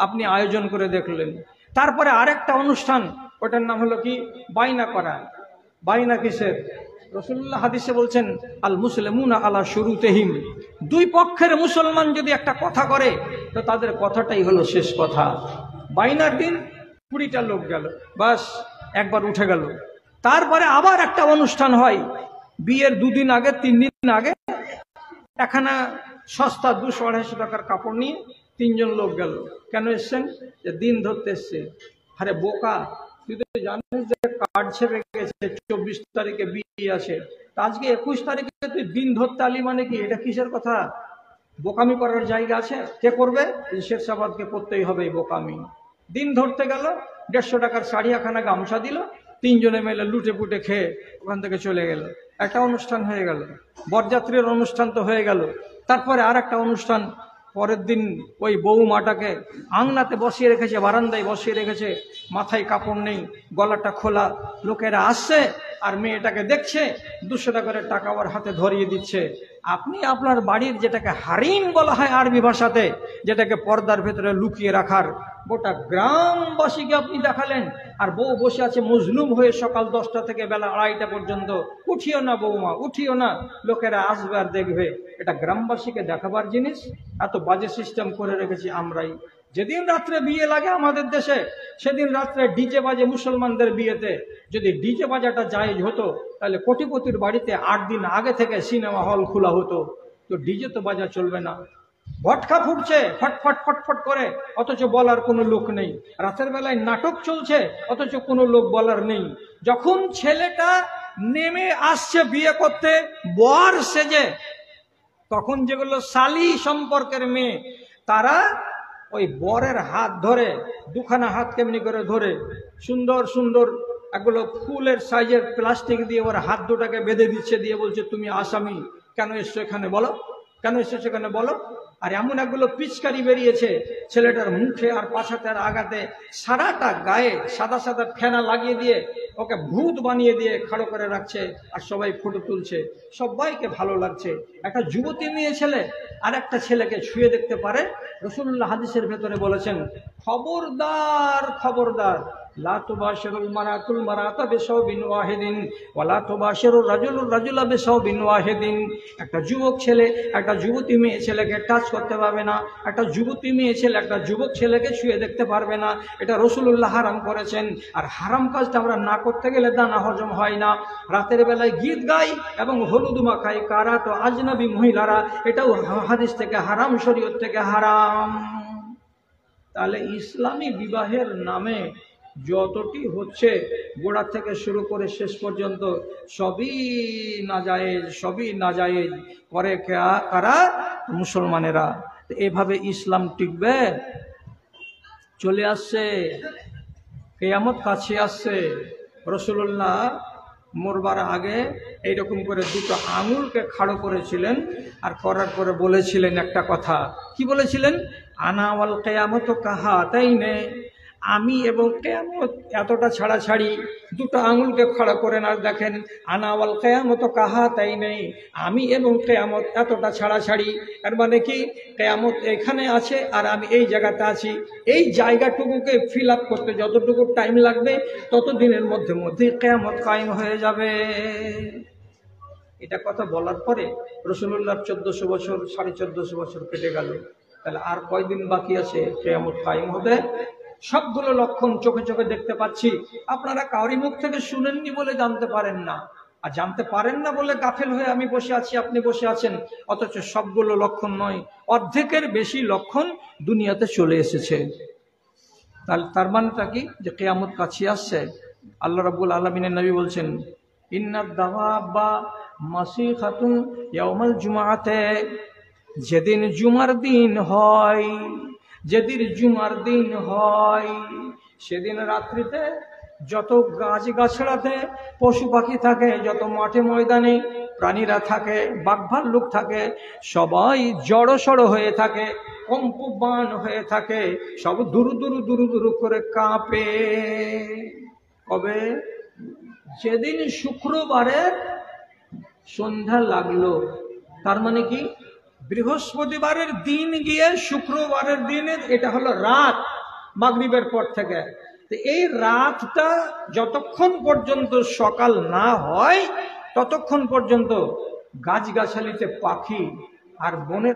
আপনি আয়োজন করে দেখলেন। তারপরে আরেকটা অনুষ্ঠান, ওটার নাম হলো কি? বাইনা করা। বাইনা কিসের? রাসূলুল্লাহ হাদিসে বলছেন, আল মুসলিমুনা আলা শুরুতিহিম। দুই পক্ষের মুসলমান যদি একটা কথা করে তো তাদের কথাটাই হলো শেষ কথা। বাইনার দিন 20টা লোক গেল, বাস একবার উঠে গেল। তারপরে আবার একটা অনুষ্ঠান হয়, বিয়ের 2 দিন আগে 3 দিন আগে একখানা সস্তা 200-250 টাকার কাপড় নিয়ে 3 জন লোক গেল। কেন এসছেন? যে দিন ধরতে এসছে। আরে বোকা, তুই তো জানিস যে কার্ড ছেপে গেছে, 24 তারিখে বিয়ে আছে, আজকে 21 তারিখে তুই দিন ধরতে আলি মানে কি? এটা কিসের কথা? বোকামি করার জায়গা আছে? কে করবে? শেরশাবাদকে করতেই হবে এই বোকামি। দিন ধরতে গেল, 150 টাকার শাড়ি একখানা গামছা দিল, 3 জনে মিলে লুটে পুটে খেয়ে ওখান থেকে চলে গেল। একটা অনুষ্ঠান হয়ে গেল। বরযাত্রীর অনুষ্ঠান তো হয়ে গেল। তারপরে আর একটা অনুষ্ঠান, পরের দিন ওই বৌমাটাকে আংনাতে বসিয়ে রেখেছে, বারান্দায় বসিয়ে রেখেছে, মাথায় কাপড় নেই, গলাটা খোলা। লোকেরা আসছে আর মেয়েটাকে দেখছে, 200 টাকার টাকা ওর হাতে ধরিয়ে দিচ্ছে। আপনি আপনার বাড়ির যেটাকে হারিম বলা হয় আরবি ভাষাতে, যেটাকে পর্দার ভেতরে লুকিয়ে রাখার, গোটা গ্রামবাসীকে আপনি দেখালেন। আর বউ বসে আছে মজলুম হয়ে সকাল 10টা থেকে বেলা 2:30 পর্যন্ত। উঠিও না বৌমা, উঠিও না, লোকেরা আসবে আর দেখবে। এটা গ্রামবাসীকে দেখাবার জিনিস? এত বাজে সিস্টেম করে রেখেছি আমরাই। যেদিন রাত্রে বিয়ে লাগে আমাদের দেশে, সেদিন রাত্রে ডিজে বাজে মুসলমানদের বিয়েতে। যদি ডিজে বাজাটা জায়েজ হতো তাহলে কোটিপতির বাড়িতে 8 দিন আগে থেকে সিনেমা হল খোলা হতো। তো ডিজে তো বাজা চলবে না। ভটকা ফুটছে ফটফট ফটফট করে, অথচ বলার কোনো লোক নেই। রাতের বেলায় নাটক চলছে, অথচ কোনো লোক বলার নেই। যখন ছেলেটা নেমে আসছে বিয়ে করতে বর সেজে, তখন যেগুলো শালি সম্পর্কের মেয়ে, তারা ওই বরের হাত ধরে, 2খানা হাত কেমনি করে ধরে, সুন্দর সুন্দর এগুলো ফুলের সাইজের প্লাস্টিক দিয়ে ওর হাত দুটাকে বেঁধে দিচ্ছে, দিয়ে বলছে তুমি আসামি, কেন এসছো এখানে বলো, কেন এসছো সেখানে বলো। আর এমন একগুলো পিচকারি বেরিয়েছে ছেলেটার মুখে আর পাছাতে আর আগাতে, সারাটা গায়ে সাদা সাদা ফেনা লাগিয়ে দিয়ে ওকে ভূত বানিয়ে দিয়ে খাড়ো করে রাখছে, আর সবাই ফটো তুলছে, সবাইকে ভালো লাগছে। একটা যুবতী মেয়ে ছেলে আর একটা ছেলেকে ছুঁয়ে দেখতে পারে। রাসূলুল্লাহ হাদিসের ভেতরে বলেছেন, খবরদার খবরদার, লা তুবাশিরুল মারাতুল মারাতা বিসাওবিন ওয়াহিদিন ওয়া লা তুবাশিরুর রাজুলুর রাজুলা বিসাওবিন ওয়াহিদিন। একটা যুবক ছেলে একটা যুবতী মেয়ে ছেলেকে টাচ করতে পারবে না, একটা যুবতী মেয়ে ছেলে একটা যুবক ছেলেকে ছুঁয়ে দেখতে পারবে না। এটা রাসূলুল্লাহ হারাম করেছেন। আর হারাম কাজটা আমরা না করতে গেলে দানা হজম হয় না। রাতের বেলায় গীত গাই এবং হলুদ মাখাই কারা, তো আজনবী মহিলারা, এটাও হাদিস থেকে হারাম, শরীয়ত থেকে হারাম। তাহলে ইসলামী বিবাহের নামে যতটি হচ্ছে গোড়া থেকে শুরু করে শেষ পর্যন্ত সবই নাজায়েজ, সবই নাজায়েজ করে কারা? মুসলমানেরা। এভাবে ইসলাম টিকবে? চলে আসছে, কিয়ামত কাছে আসছে। রাসূলুল্লাহ মরবার আগে এইরকম করে দুটো আঙুলকে খাড়ো করেছিলেন, আর করার পরে বলেছিলেন একটা কথা। কি বলেছিলেন? আনা ওয়াল কিয়ামত কাহাতাইনে, আমি এবং কিয়ামত এতটা ছাড়াছাড়ি। দুটো আঙুলকে খাড়া করেন আর দেখেন, আনা ওয়াল কিয়ামত কাহাতাইনে, আমি এবং কিয়ামত এতটা ছাড়াছাড়ি। এর মানে কি, কিয়ামত এখানে আছে আর আমি এই জায়গাতে আছি। এই জায়গাটুকুকে ফিল আপ করতে যতটুকু টাইম লাগবে তত দিনের মধ্যে মধ্যেই কিয়ামত কায়েম হয়ে যাবে। এটা কথা বলার পরে রাসূলুল্লাহ 1400 বছর 1450 বছর কেটে গেল। তাহলে আর কয়দিন বাকি আছে কিয়ামত কায়েম হবে? সবগুলো লক্ষণ চোখে চোখে দেখতে পাচ্ছি। আপনারা কাউরি মুখ থেকে শুনেননি বলে জানতে পারেন না, আর জানতে পারেন না বলে গাফেল হয়ে আমি বসে আছি, আপনি বসে আছেন। অথচ সবগুলো লক্ষণ নয়, অর্ধেকের বেশি লক্ষণ দুনিয়াতে চলে এসেছে। তার মানেটা কি? যে কিয়ামত কাছে আসছে। আল্লাহ রাব্বুল আলামিনের নবী বলছেন, ইন্নাদ দাওয়াবা মাসিখাতুন ইয়াউমাল জুমআতে, যেদিন জুমার দিন হয়, যেদিন জুমার দিন হয় সেদিন রাত্রিতে যত গাছ গাছড়াতে পশু পাখি থাকে, যত মাঠে ময়দানে প্রাণীরা থাকে, বাঘ ভাল্লুক থাকে, সবাই জড়সড় হয়ে থাকে, কম্পমান হয়ে থাকে, সব দুরু দুরু দুরু দুরু করে কাঁপে। কবে? যেদিন শুক্রবারের সন্ধ্যা লাগলো। তার মানে কি? বৃহস্পতিবারের দিন গিয়ে শুক্রবারের দিনের এটা হলো রাত, মাগরিবের পর থেকে। তো এই রাতটা যতক্ষণ পর্যন্ত সকাল না হয় ততক্ষণ পর্যন্ত গাছগাছালিতে পাখি আর বনের